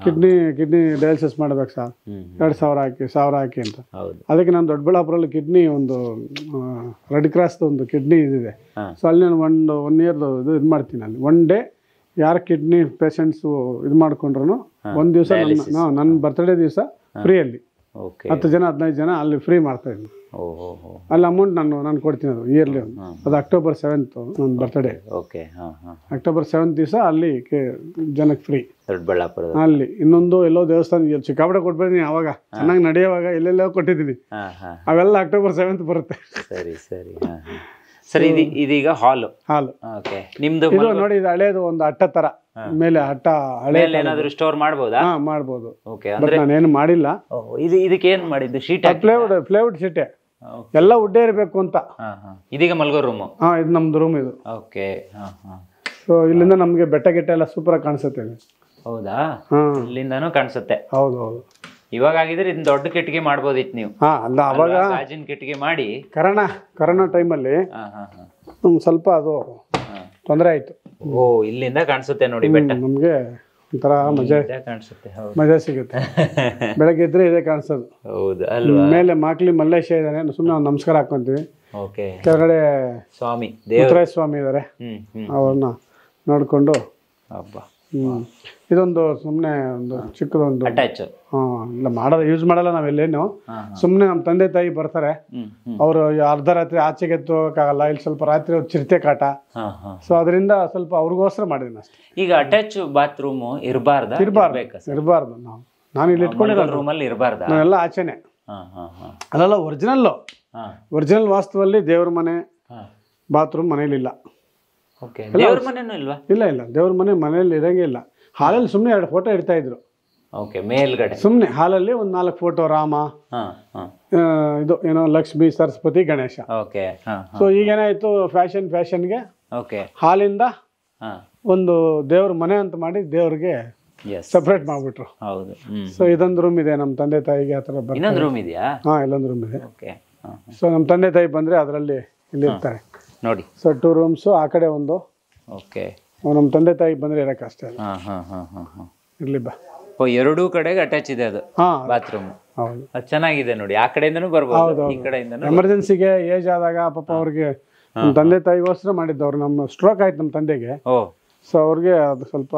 ಕಿಡ್ನಿ ಡಯಾಲಿಸಿಸ್ ಮಾಡ್ಬೇಕು ಸರ್, 2,000 ಹಾಕಿ ಅಂತ. ಅದಕ್ಕೆ ನಾನು ದೊಡ್ಡಬಳ್ಳಾಪುರಲ್ಲಿ ಕಿಡ್ನಿ ಒಂದು ರೆಡ್ ಕ್ರಾಸ್ ಒಂದು ಕಿಡ್ನಿ ಇದಿದೆ. ಸೊ ಅಲ್ಲಿ ನಾನು ಒನ್ ಇಯರ್ದು ಇದು ಮಾಡ್ತೀನಿ. ಅಲ್ಲಿ ಒನ್ ಡೇ ಯಾರು ಕಿಡ್ನಿ ಪೇಷಂಟ್ಸು ಇದು ಮಾಡ್ಕೊಂಡ್ರು ಒಂದು ದಿವಸ ನನ್ನ ಬರ್ತ್ಡೇ ದಿವಸ ಫ್ರೀಯಲ್ಲಿ 10 ಜನ 15 ಜನ ಅಲ್ಲಿ ಫ್ರೀ ಮಾಡ್ತಾ ಇದ್ದೀನಿ. ಅಲ್ಲಿ ಅಮೌಂಟ್ ನಾನು ಕೊಡ್ತೀನಿ. ಅದು ಇಯರ್ಲಿ ಅದು October 7th ನನ್ನ ಬರ್ತ್ಡೇ. October 7th ದಿವಸ ಅಲ್ಲಿ ಜನಕ್ಕೆ ಫ್ರೀ ದೊಡ್ಡಬಳ್ಳಾಪುರ. ಅಲ್ಲಿ ಇನ್ನೊಂದು ಎಲ್ಲೋ ದೇವಸ್ಥಾನ ಚಿಕ್ಕಾಪಟ್ಟೆ ಕೊಟ್ಬಿಡ್ತೀನಿ, ಅವಾಗ ಚೆನ್ನಾಗಿ ನಡೆಯುವಾಗ ಎಲ್ಲೆಲ್ಲೋ ಕೊಟ್ಟಿದ್ದೀನಿ. ಅವೆಲ್ಲ October 7th ಬರುತ್ತೆ. ಸರಿ ಸರಿ ಸರಿ. ಇದೀಗ ಹಾಲು ನಿಮ್ದು ನೋಡಿ, ಇದು ಹಳೇದು ಒಂದು ಅಟ್ಟ ತರ ಮೇಲೆ ಅಟ್ಟ ಹಳೆ ಏನಾದ್ರು ಸ್ಟೋರ್ ಮಾಡ್ಬೋದಾ? ಮಾಡ್ಬೋದು. ನಾನೇನು ಮಾಡಿಲ್ಲ. ಇದಕ್ಕೆ ಏನ್ ಮಾಡಿದ್ದು? ಶೀಟ್ ಪ್ಲೇವುಡ್ ಶೀಟೆ, ಎಲ್ಲ ಉಡ್ಡೇ ಇರಬೇಕು ಅಂತ. ಇದೀಗ ಮಲ್ಗೋ ರೂಮು? ಇದು ನಮ್ದು ರೂಮ್ ಇದು. ಓಕೆ. ಸೊ ಇಲ್ಲಿಂದ ನಮ್ಗೆ ಬೆಟ್ಟ ಗಿಟ್ಟ ಎಲ್ಲ ಸೂಪರ್ ಆಗಿ ಕಾಣಿಸುತ್ತೆ. ಹೌದಾ? ಇಲ್ಲಿಂದಾನು ಕಾಣಿಸುತ್ತೆ. ಹೌದು ಹೌದು. ಇವಾಗ ಆಗಿದ್ರೆ ಇದನ್ನ ದೊಡ್ಡ ಕಿಟಕಿ ಮಾಡ್ಬೋದಿತ್ತು ನೀವು. ಅಲ್ಲ, ಅವಾಗ ಗಾಜಿನ ಕಿಟಕಿ ಮಾಡಿ ಕರೋನಾ ಟೈಮಲ್ಲಿ ಸ್ವಲ್ಪ ಅದು ತೊಂದರೆ ಆಯ್ತು. ಇಲ್ಲಿಂದ ಕಾಣಿಸುತ್ತೆ ನೋಡಿ ಬೆಟ್ಟ. ನಮ್ಗೆ ಒಂಥರ ಕಾಣಿಸುತ್ತೆ, ಮಜಾ ಸಿಗುತ್ತೆ. ಬೆಳಗ್ಗೆ ಇದ್ರೆ ಇದೇ ಕಾಣಿಸೋದು. ಹೌದು. ಮೇಲೆ ಮಾಕ್ಲಿ ಮಲ್ಲೇಶ ಇದ್ದಾನೆ, ಸುಮ್ಮನೆ ನಮಸ್ಕಾರ ಹಾಕೊಂತೀವಿ. ಕೆಳಗಡೆ ಸ್ವಾಮಿ ಸ್ವಾಮಿ ಇದಾರೆ, ಅವ್ರನ್ನ ನೋಡ್ಕೊಂಡು ಇದೊಂದು ಸುಮ್ಮನೆ ಒಂದು ಚಿಕ್ಕದೊಂದು ಇಲ್ಲ ಮಾಡೋದು, ಯೂಸ್ ಮಾಡಲ್ಲ ನಾವೆಲ್ಲೇನು. ಸುಮ್ಮನೆ ನಮ್ಮ ತಂದೆ ತಾಯಿ ಬರ್ತಾರೆ, ಅವರು ಅರ್ಧ ರಾತ್ರಿ ಆಚೆಗೆ ಎತ್ತೋಕ್ಕಾಗಲ್ಲ, ಇಲ್ಲಿ ಸ್ವಲ್ಪ ರಾತ್ರಿ ಚಿರತೆ ಕಾಟ. ಸೊ ಅದರಿಂದ ಸ್ವಲ್ಪ ಅವ್ರಿಗೋಸ್ಕರ ಮಾಡಿದ್ದೀನಿ ಅಷ್ಟೇ. ಈಗ ಅಟ್ಯಾಚ್ ಬಾತ್ರೂಮ್ ಇರಬಾರ್ದು. ನಾನು ಇಲ್ಲಿ ಇಟ್ಕೊಂಡಿರೋ ರೂಮಲ್ಲಿ ಇರಬಾರ್ದು, ನಾನೆಲ್ಲ ಆಚೆನೆ. ಅಲ್ಲಲ್ಲ, ಒರಿಜಿನಲ್ ವಾಸ್ತುವಲ್ಲಿ ದೇವ್ರ ಮನೆ ಬಾತ್ರೂಮ್ ಮನೇಲಿಲ್ಲ. ಇಲ್ಲ ದೇವ್ರ ಮನೆಯಲ್ಲಿ ಇರಂಗೇ ಇಲ್ಲ. ಹಾಲಲ್ಲಿ ಸುಮ್ಮನೆ 2 ಫೋಟೋ ಇಡ್ತಾ ಇದ್ರು ಮೇಲ್ಗಡೆ. ಸುಮ್ಮನೆ ಹಾಲಲ್ಲಿ ಒಂದು 4 ಫೋಟೋ, ರಾಮ, ಇದು ಏನೋ ಲಕ್ಷ್ಮಿ, ಸರಸ್ವತಿ, ಗಣೇಶ. ಸೊ ಈಗೇನಾಯ್ತು, ಫ್ಯಾಷನ್ಗೆ ಹಾಲಿಂದ ಒಂದು ದೇವ್ರ ಮನೆ ಅಂತ ಮಾಡಿ ದೇವ್ರಿಗೆ ಸಪ್ರೇಟ್ ಮಾಡ್ಬಿಟ್ರು. ಸೊ ಇದೊಂದು ರೂಮ್ ಇದೆ ನಮ್ಮ ತಂದೆ ತಾಯಿಗೆ. ಆ ಥರ ಇನ್ನೊಂದು ರೂಮ್ ಇದೆಯಾ? ಇಲ್ಲೊಂದು ರೂಮ್ ಇದೆ. ಸೊ ನಮ್ಮ ತಂದೆ ತಾಯಿ ಬಂದರೆ ಅದರಲ್ಲಿ ಇಲ್ಲಿ ಇರ್ತಾರೆ ನೋಡಿ. ಸೊ 2 ರೂಮ್ಸು, ಆ ಕಡೆ ಒಂದು. ನಮ್ಮ ತಂದೆ ತಾಯಿ ಬಂದರೆ ಇರೋಕೆ ಅಷ್ಟೇ ಇರ್ಲಿ ಬಾ. ಎರಡೂ ಕಡೆಗೆ ಅಟ್ಯಾಚ್ ಇದೆ ಅದು ಬಾತ್ರೂಮ್. ಹೌದು, ಅದು ಚೆನ್ನಾಗಿದೆ ನೋಡಿ. ಆ ಕಡೆಯಿಂದನೂ ಬರ್ಬೋದು, ಈ ಕಡೆಯಿಂದ. ಎಮರ್ಜೆನ್ಸಿಗೆ ಏಜ್ ಆದಾಗ ಪಾಪ ಅವ್ರಿಗೆ ನಮ್ಮ ತಂದೆ ತಾಯಿಗೋಸ್ಕರ ಮಾಡಿದ್ದವ್ರು. ನಮ್ಮ ಸ್ಟ್ರೋಕ್ ಆಯ್ತು ನಮ್ಮ ತಂದೆಗೆ. ಸೊ ಅವ್ರಿಗೆ ಅದು ಸ್ವಲ್ಪ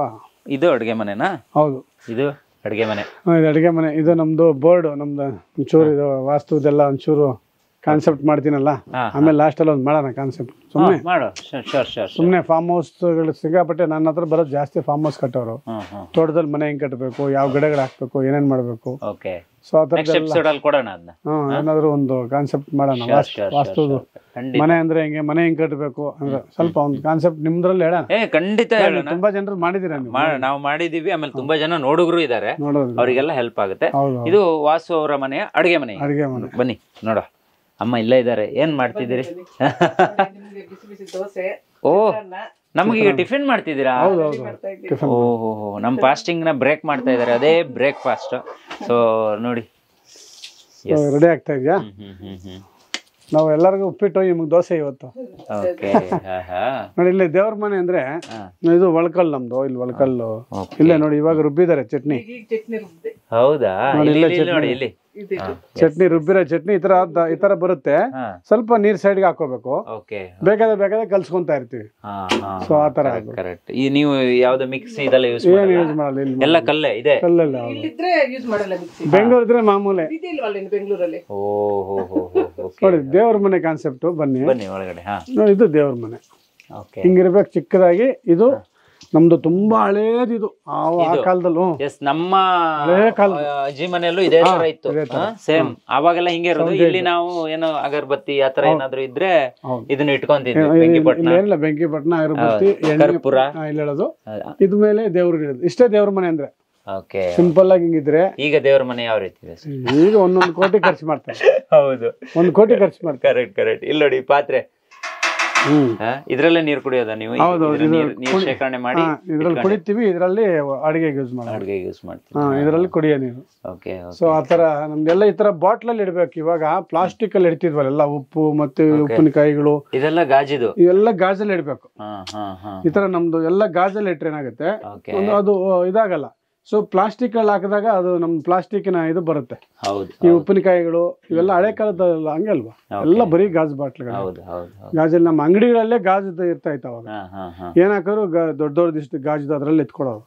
ಇದು ಅಡುಗೆ ಮನೆನಾ? ಹೌದು, ಇದು ಅಡುಗೆ ಮನೆ. ಇದು ಅಡುಗೆ ಮನೆ. ಇದು ನಮ್ದು ಬೋರ್ಡ್, ನಮ್ದು ಒಂಚೂರು ಇದು ವಾಸ್ತುದೆಲ್ಲ ಒಂಚೂರು ಕಾನ್ಸೆಪ್ಟ್ ಮಾಡ್ತೀನಲ್ಲ, ಆಮೇಲೆ ಲಾಸ್ಟಲ್ಲಿ ಒಂದು ಮಾಡೋಣ ಕಾನ್ಸೆಪ್ಟ್. ಸುಮ್ಮನೆ ಮಾಡು, ಸುಮ್ಮನೆ ಫಾರ್ಮ್ ಹೌಸ್ಗಳು ಸಿಕ್ಕಾಪಟ್ಟೆ ನನ್ನ ಹತ್ರ ಬರೋದು ಜಾಸ್ತಿ. ಫಾರ್ಮ್ ಹೌಸ್ ಕಟ್ಟೋರು, ತೋಟದಲ್ಲಿ ಮನೆ ಹೆಂಗ್ ಕಟ್ಟಬೇಕು, ಯಾವ ಗಿಡಗಳು ಹಾಕ್ಬೇಕು, ಏನೇನ್ ಮಾಡ್ಬೇಕು, ಸೊ ಆ ಥರದ್ದೆಲ್ಲ ಕೊಡೋಣ ಅದನ್ನ. ಏನಾದ್ರು ಒಂದು ಕಾನ್ಸೆಪ್ಟ್ ಮಾಡೋಣ. ವಾಸ್ತುದು ಮನೆ ಅಂದ್ರೆ ಹೆಂಗೆ, ಮನೆ ಹೆಂಗ್ ಕಟ್ಟಬೇಕು ಅಂದ್ರೆ ಸ್ವಲ್ಪ ಒಂದು ಕಾನ್ಸೆಪ್ಟ್ ನಿಮ್ದ್ರಲ್ಲಿ ಹೇಳೋಣ. ಖಂಡಿತ ಹೇಳೋಣ. ತುಂಬಾ ಜನರು ಮಾಡಿದೀರ ನೀವು. ನಾವು ಮಾಡಿದೀವಿ, ಆಮೇಲೆ ತುಂಬಾ ಜನ ನೋಡುಗರು ಇದಾರೆ, ನೋಡೋದು ಅವರಿಗೆಲ್ಲ ಹೆಲ್ಪ್ ಆಗುತ್ತೆ. ಇದು ವಾಸು ಅವರ ಮನೆಯ ಅಡುಗೆ ಮನೆ. ಅಡುಗೆ ಮನೆ ಬನ್ನಿ ನೋಡ. ಅಮ್ಮ ಇಲ್ಲೇ ಇದ್ದಾರೆ. ಏನ್ ಮಾಡ್ತಿದ್ದೀರಿ? ಬಿಸಿ ಬಿಸಿ ದೋಸೆ. ಓ, ನಮ್ಗೆ ಈಗ ಟಿಫಿನ್ ಮಾಡ್ತಿದ್ದೀರಾ? ಓಹೋ, ನಮ್ ಫಾಸ್ಟಿಂಗ್ ನ ಬ್ರೇಕ್ ಮಾಡ್ತಾ ಇದಾರೆ. ಅದೇ ಬ್ರೇಕ್ಫಾಸ್ಟ್. ಸೊ ನೋಡಿ, ರೆಡಿ ಆಗ್ತಾ ಇದೆಯಾ? ನಾವು ಎಲ್ಲರಿಗೂ ಉಪ್ಪಿಟ್ಟು, ನಿಮ್ಗೆ ದೋಸೆ ಇವತ್ತು. ನೋಡಿ ಇಲ್ಲಿ ದೇವ್ರ ಮನೆ ಅಂದ್ರೆ ಇದು ಒಳಕಲ್ ನಮ್ದು. ಇಲ್ಲಿ ಒಳಕಲ್ಲು ಇಲ್ಲೇ ನೋಡಿ, ಇವಾಗ ರುಬ್ಬಿದ್ದಾರೆ ಚಟ್ನಿ. ಹೌದಾ? ಚಟ್ನಿ ರುಬ್ಬಿರೋ ಚಟ್ನಿ ಈ ತರ ಬರುತ್ತೆ. ಸ್ವಲ್ಪ ನೀರ್ ಸೈಡ್ಗೆ ಹಾಕೋಬೇಕು, ಬೇಕಾದ್ರೆ ಕಲ್ಸ್ಕೊಂತಾ ಇರ್ತೀವಿ. ಸೊ ಆ ತರ ನೀವು ಯಾವ್ದು ಮಿಕ್ಸಿ ಇದೆಲ್ಲ ಯೂಸ್ ಮಾಡಲ್ಲ, ಎಲ್ಲ ಕಲ್ಲೇ ಇದೆ. ಕಲ್ಲಲ್ಲ, ಬೆಂಗಳೂರು ಇದ್ರೆ ಮಾಮೂಲೆ. ಬೆಂಗಳೂರಲ್ಲಿ ನೋಡಿ ದೇವ್ರ ಮನೆ ಕಾನ್ಸೆಪ್ಟ್. ಬನ್ನಿ ಒಳಗಡೆ. ನೋಡಿ ಇದು ದೇವ್ರ ಮನೆ ಹಿಂಗಿರ್ಬೇಕು, ಚಿಕ್ಕದಾಗಿ. ಇದು ನಮ್ದು ತುಂಬಾ ಹಳೇದು. ಇದು ಆ ಕಾಲದಲ್ಲೂ ನಮ್ಮ ಅಜ್ಜಿ ಮನೆಯಲ್ಲೂ ಇದೇ ತರ ಇತ್ತು, ಸೇಮ್. ಅವಾಗೆಲ್ಲ ಹಿಂಗೆ ಇರೋದು. ಇಲ್ಲಿ ನಾವು ಏನೋ ಅಗರಬತ್ತಿ ಆತರ ಏನಾದ್ರು ಇದ್ರೆ ಇದನ್ನ ಇಟ್ಕೊಂತಿದ್ವಿ. ಬೆಂಕಿ ಪಟ್ನ, ಅಗರಬತ್ತಿ, ಕರ್ಪೂರ ಇಲ್ಲಿ ಹೇಳೋದು. ಇದ್ ಮೇಲೆ ದೇವ್ರಿಗೆ ಹೇಳೋದು. ಇಷ್ಟೇ ದೇವ್ರ ಮನೆ ಅಂದ್ರೆ. ಸಿಂಪಲ್ ಆಗಿ ಹಿಂಗಿದ್ರೆ. ಈಗ ದೇವ್ರ ಮನೆ ಯಾವ ರೀತಿ ಇದೆ? ಈಗ 1 ಕೋಟಿ ಖರ್ಚು ಮಾಡ್ತಾರೆ. ಹೌದು, 1 ಕೋಟಿ ಖರ್ಚು ಮಾಡ್ತಾರೆ. ಕರೆಕ್ಟ್. ಇಲ್ಲಿ ನೋಡಿ ಪಾತ್ರೆ, ಇದ್ರಲ್ಲೇ ನೀರು ಕುಡಿಯೋದ ನೀವು? ನೀರು ಶೇಖರಣೆ ಮಾಡಿ ಇದ್ರಲ್ಲಿ ಕುಡಿತೀವಿ. ಇದ್ರಲ್ಲಿ ಅಡಿಗೆಗೆ ಯೂಸ್ ಮಾಡ್ತೀವಿ. ಇದ್ರಲ್ಲಿ ಕುಡಿಯೋ ನೀರು. ಸೊ ಆತರ ನಮ್ದೆಲ್ಲ ಈ ತರ ಬಾಟ್ಲಲ್ಲಿ ಇಡ್ಬೇಕು. ಇವಾಗ ಪ್ಲಾಸ್ಟಿಕ್ ಅಲ್ಲಿ ಇಡ್ತಿದ್ವಲ್ಲ ಎಲ್ಲ, ಉಪ್ಪು ಮತ್ತೆ ಉಪ್ಪಿನಕಾಯಿಗಳು, ಇದೆಲ್ಲ ಗಾಜಿದು. ಇವೆಲ್ಲ ಗಾಜಲ್ಲಿ ಇಡ್ಬೇಕು. ಈ ತರ ನಮ್ದು ಎಲ್ಲ ಗಾಜಲ್ಲಿ ಇಟ್ರೆ ಏನಾಗುತ್ತೆ, ಅದು ಇದಾಗಲ್ಲ. ಸೊ ಪ್ಲಾಸ್ಟಿಕ್ ಅಲ್ಲಿ ಹಾಕಿದಾಗ ಅದು ನಮ್ ಪ್ಲಾಸ್ಟಿಕ್ನ ಇದು ಬರುತ್ತೆ. ಈ ಉಪ್ಪಿನಕಾಯಿಗಳು ಇವೆಲ್ಲ ಹಳೆ ಕಾಲದ ಹಂಗೆ ಅಲ್ವಾ, ಎಲ್ಲ ಬರೀ ಗಾಜು ಬಾಟ್ಲ್ಗಳು. ಗಾಜಲ್ಲಿ ನಮ್ಮ ಅಂಗಡಿಗಳಲ್ಲೇ ಗಾಜು ಇರ್ತಾ ಇತ್ತು ಅವಾಗ. ಏನ್ ಹಾಕೋರು ದೊಡ್ಡದಿಷ್ಟು ಗಾಜು ಅದ್ರಲ್ಲಿ ಎತ್ಕೊಡೋರು.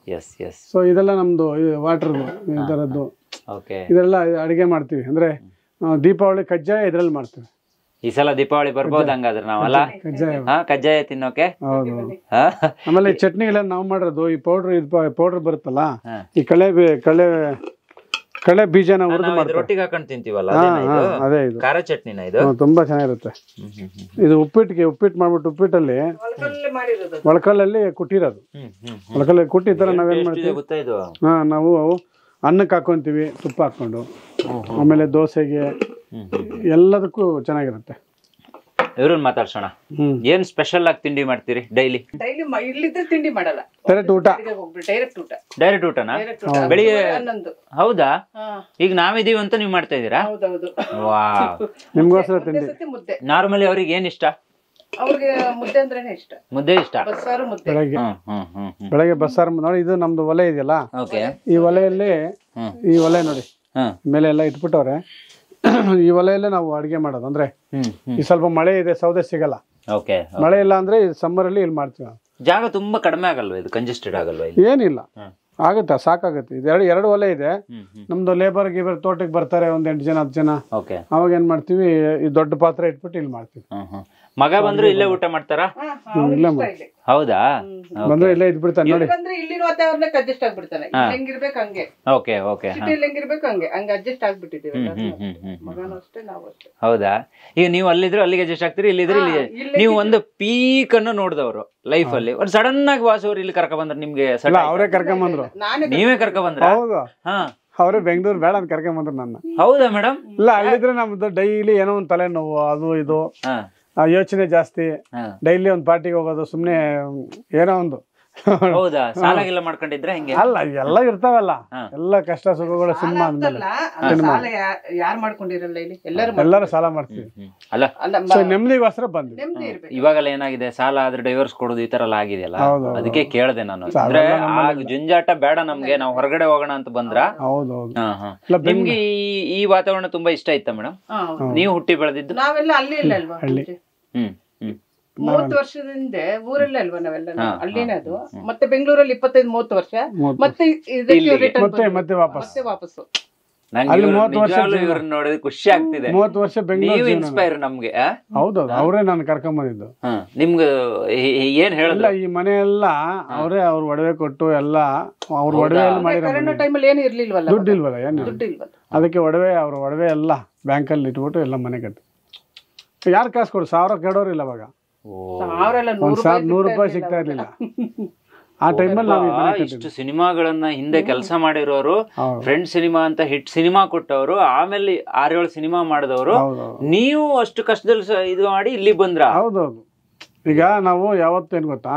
ಸೊ ಇದೆಲ್ಲ ನಮ್ದು ವಾಟರ್ ಈ ತರದ್ದು. ಇದೆಲ್ಲ ಅಡಿಗೆ ಮಾಡ್ತೀವಿ. ಅಂದ್ರೆ ದೀಪಾವಳಿ ಕಜ್ಜಾಯ ಇದ್ರಲ್ಲಿ ಮಾಡ್ತೀವಿ. ಈ ಸಲ ದೀಪಾವಳಿ ಬರ್ಬೋದು ಹಂಗಾದ್ರೆ ನಾವಲ್ಲ, ಕಜ್ಜಾಯ ತಿನ್ನೋಕೆ. ಆಮೇಲೆ ಚಟ್ನಿಗಳೆಲ್ಲ ನಾವು ಮಾಡೋದು ಈ ಪೌಡರ್ ಬರುತ್ತಲ್ಲ, ಈ ಕಳೆ ಬೀಜನ ಹುರಿದು ಮಾಡ್ತೀವಿ, ರೊಟ್ಟಿಗೆ ಹಾಕೊಂಡು ತಿಂತೀವಲ್ಲ, ಅದೇ ಇದು ಖಾರ ಚಟ್ನಿನ. ಇದು ತುಂಬಾ ಚೆನ್ನಾಗಿರುತ್ತೆ. ಇದು ಉಪ್ಪಿಟ್ಟು ಮಾಡ್ಬಿಟ್ಟು, ಉಪ್ಪಿಟ್ಟಲ್ಲಿ ಒಳಕಲ್ಲಲ್ಲಿ ಕುಟ್ಟಿರೋದು. ಒಳಕಲ್ಲಲ್ಲಿ ಕುಟ್ಟಿ ತರ ನಾವೇನ್ ಮಾಡ್ತೀವಿ, ನಾವು ಅನ್ನಕ್ಕೆ ಹಾಕೊಂತೀವಿ ತುಪ್ಪ ಹಾಕೊಂಡು. ಆಮೇಲೆ ದೋಸೆಗೆ ಎಲ್ಲದಕ್ಕೂ ಚೆನ್ನಾಗಿರುತ್ತೆ. ಇವ್ರನ್ನ ಮಾತಾಡ್ಸೋಣ. ಏನ್ ಸ್ಪೆಷಲ್ ಆಗಿ ತಿಂಡಿ ಮಾಡ್ತೀರಿ ಡೈಲಿ? ಇಲ್ಲಿದ್ರೆ ತಿಂಡಿ ಮಾಡಲ್ಲ, ಡೈರೆಕ್ಟ್ ಊಟನಾ? ಬೆಳಿಗ್ಗೆ? ಹೌದಾ, ಈಗ ನಾವಿದೀವಿ ಅಂತ ನೀವು ಮಾಡ್ತಾ ಇದೀರಾ? ನಿಮ್ಗೋಸ್ಕರ ತಿಂಡಿ. ನಾರ್ಮಲಿ ಅವ್ರಿಗೆ ಏನ್ ಇಷ್ಟ? ಅವ್ರಿಗೆ ಮುದ್ದೆ ಅಂದ್ರೇನೆ ಇಷ್ಟ. ಮುದ್ದೆ ಇಷ್ಟ. ಬೆಳಗ್ಗೆ ಬಸ್ಸಾರು. ನೋಡಿ ಇದು ನಮ್ದು ಒಲೆ ಇದೆಯಲ್ಲ, ಈ ಒಲೆಯಲ್ಲಿ ಈ ಒಲೆ ನೋಡಿ ಮೇಲೆ ಎಲ್ಲ ಇಟ್ಬಿಟ್ಟವ್ರೆ. ಈ ಒಲೆಯಲ್ಲೇ ನಾವು ಅಡಿಗೆ ಮಾಡೋದು. ಅಂದ್ರೆ ಈ ಸ್ವಲ್ಪ ಮಳೆ ಇದೆ, ಸೌದೆ ಸಿಗಲ್ಲ. ಮಳೆ ಇಲ್ಲ ಅಂದ್ರೆ ಸಮ್ಮರ್ ಅಲ್ಲಿ ಇಲ್ಲಿ ಮಾಡ್ತೀವಿ. ಜಾಗ ತುಂಬಾ ಕಡಿಮೆ ಆಗಲ್ವಾ ಇದು? ಕಂಜೆಸ್ಟೆಡ್ ಆಗಲ್ವಾ? ಏನಿಲ್ಲ, ಆಗುತ್ತೆ, ಸಾಕಾಗುತ್ತೆ. ಇದು ಎರಡು ಒಲೆ ಇದೆ ನಮ್ದು. ಲೇಬರ್ ಗೀಬರ್ ತೋಟಕ್ಕೆ ಬರ್ತಾರೆ ಒಂದ್ 8 ಜನ 10 ಜನ. ಅವಾಗ ಏನ್ ಮಾಡ್ತೀವಿ, ಈ ದೊಡ್ಡ ಪಾತ್ರೆ ಇಟ್ಬಿಟ್ಟು ಇಲ್ಲಿ ಮಾಡ್ತೀವಿ. ಮಗ ಬಂದ್ರು ಇಲ್ಲೇ ಊಟ ಮಾಡ್ತಾರಾ? ಹೌದಾ? ಬಂದ್ರೆ ಇಲ್ಲೇ ಇದ್ಬಿಡ್ತಾನೆ. ನೋಡಿ ಇಲ್ಲಿನ ವಾತಾವರಣಕ್ಕೆ ಅಡ್ಜಸ್ಟ್ ಆಗ್ಬಿಡ್ತಾನೆ. ಹೆಂಗಿರ್ಬೇಕು ಹಂಗೆ. ಹೆಂಗಿರ್ಬೇಕು ಹಂಗೆ ಅಡ್ಜಸ್ಟ್ ಆಗ್ಬಿಟ್ಟಿದ್ದೀವಿ. ಮಗನೂ ಅಷ್ಟೇ, ನಾವು ಅಷ್ಟೇ. ಹೌದಾ? ಈಗ ನೀವು ಅಲ್ಲಿದ್ರು ಅಲ್ಲಿಗೆ ಅಡ್ಜಸ್ಟ್ ಆಗ್ತೀರಿ, ಇಲ್ಲಿದ್ರೆ ಇಲ್ಲಿ. ನೀವು ಒಂದು ಪೀಕ್ ಅನ್ನು ನೋಡಿದವರು ಲೈಫ್ ಅಲ್ಲಿ, ಒಂದು ಸಡನ್ ಆಗಿ ವಾಸವ್ರು ಇಲ್ಲಿ ಕರ್ಕ ಬಂದ್ರೆ ನಿಮ್ಗೆ? ಅವರೇ ಕರ್ಕೊಂಡ್ ಬಂದ್ರು. ನೀವೇ ಕರ್ಕ ಬಂದ್ರ? ಹೌದು, ಅವ್ರೆ ಬೆಂಗಳೂರು ಬೇಡ ಅಂತ ಕರ್ಕೊಂಡ್ ಬಂದ್ರು ನನ್ನ. ಹೌದಾ ಮೇಡಮ್? ಇಲ್ಲ, ಅಲ್ಲಿದ್ರೆ ನಮ್ದು ಡೈಲಿ ಏನೋ ಒಂದು ತಲೆನೋವು, ಅದು ಇದು ಯೋಚನೆ ಜಾಸ್ತಿ. ಡೈಲಿ ಒಂದು ಪಾರ್ಟಿಗೆ ಹೋಗೋದು, ಸುಮ್ನೆ ಏನೋ ಒಂದು. ಹೌದಾ? ಸಾಲಾಗೆಲ್ಲ ಮಾಡ್ಕೊಂಡಿದ್ರೆ ಹೆಂಗೆ? ಅಲ್ಲ, ಎಲ್ಲ ಇರ್ತಾವಲ್ಲ, ಎಲ್ಲ ಕಷ್ಟ ಸುಖಗಳು. ಸಿನಿಮಾ ಅಂದ್ಮೇಲೆ ಯಾರು ಮಾಡ್ಕೊಂಡಿರಲ್ಲ, ಇಲ್ಲಿ ಎಲ್ಲರೂ ಸಾಲ ಮಾಡ್ತೀವಿ. ನೆಮ್ಮದಿಗೋಸ್ಕರ ಬಂದ್ವಿ. ಇವಾಗೆಲ್ಲ ಏನಾಗಿದೆ, ಸಾಲ ಆದ್ರೆ ಡೈವರ್ಸ್ ಕೊಡೋದು ಈ ತರ ಎಲ್ಲ ಆಗಿದೆಯಲ್ಲ, ಅದಕ್ಕೆ ಕೇಳ್ದೆ ನಾನು. ಅಂದ್ರೆ ಜುಂಜಾಟ ಬೇಡ ನಮ್ಗೆ, ನಾವು ಹೊರಗಡೆ ಹೋಗೋಣ ಅಂತ ಬಂದ್ರ? ಹೌದೌದು. ನಿಮ್ಗೆ ಈ ವಾತಾವರಣ ತುಂಬಾ ಇಷ್ಟ ಇತ್ತ ಮೇಡಮ್? ನೀವು ಹುಟ್ಟಿ ಬೆಳೆದಿದ್ದು? ನಾವೆಲ್ಲ ಅಲ್ಲಿ ಇಲ್ಲ ಅಲ್ವಾ? 30 ವರ್ಷದ ಹಿಂದೆ ಊರಲ್ಲೇ ಅಲ್ವಾ ನಾವೆಲ್ಲ ಅಲ್ಲಿನೇ ಅದು. ಮತ್ತೆ ಬೆಂಗಳೂರಲ್ಲಿ 25-30 ವರ್ಷ ಮತ್ತೆ ಇದಕ್ಕೆ return ಬಂದ್ವಿ. ಮತ್ತೆ ವಾಪಸ್ಸು. ನಂಗೆ ಇವ್ರನ್ನ ನೋಡಿದ್ರೆ ಖುಷಿ ಆಗ್ತಿದೆ. 30 ವರ್ಷ ಬೆಂಗಳೂರು ನೀವು ಇನ್ಸ್ಪೈರ್ ನಮ್ಗೆ. ಹೌದೌದು, ಅವರೇ ನಾನು ಕರ್ಕೊಂಬಂದಿದ್ದು. ನಿಮ್ಗೆ ಏನ್ ಹೇಳಲ್ಲ, ಈ ಮನೆ ಎಲ್ಲ ಅವರೇ ಅವ್ರ ಒಡವೆ ಕೊಟ್ಟು ಎಲ್ಲ ಅವ್ರ ಒಡವೆ ಕರೋನಾ ಟೈಮಲ್ಲಿ ಏನು ಇರ್ಲಿಲ್ವಲ್ಲ, ದುಡ್ಡು ಇಲ್ವಲ್ಲ, ಏನು ಅದಕ್ಕೆ ಒಡವೆ ಅವ್ರ ಒಡವೆ ಎಲ್ಲ ಬ್ಯಾಂಕಲ್ಲಿ ಇಟ್ಬಿಟ್ಟು ಎಲ್ಲ ಮನೆ ಕಟ್ಟಿ. ಯಾರು ಕಾಸು ಕೊಡು, 1000 ಕೆಡೋರು ಇಲ್ಲ ಅವಾಗ. 100 ರೂಪಾಯಿ ಸಿಗ್ತಾ ಇರ್ಲಿಲ್ಲ ಆ ಟೈಮಲ್ಲಿ. ಇಷ್ಟು ಸಿನಿಮಾಗಳನ್ನ ಹಿಂದೆ ಕೆಲಸ ಮಾಡಿರೋರು, ಫ್ರೆಂಡ್ ಸಿನಿಮಾ ಅಂತ ಹಿಟ್ ಸಿನಿಮಾ ಕೊಟ್ಟವರು, ಆಮೇಲೆ 6-7 ಸಿನಿಮಾ ಮಾಡಿದವರು, ನೀವು ಅಷ್ಟು ಕಷ್ಟದಲ್ಲಿ ಇದು ಮಾಡಿ ಇಲ್ಲಿ ಬಂದ್ರ. ಹೌದೌದು. ಈಗ ನಾವು ಯಾವತ್ತೇನ್ ಗೊತ್ತಾ,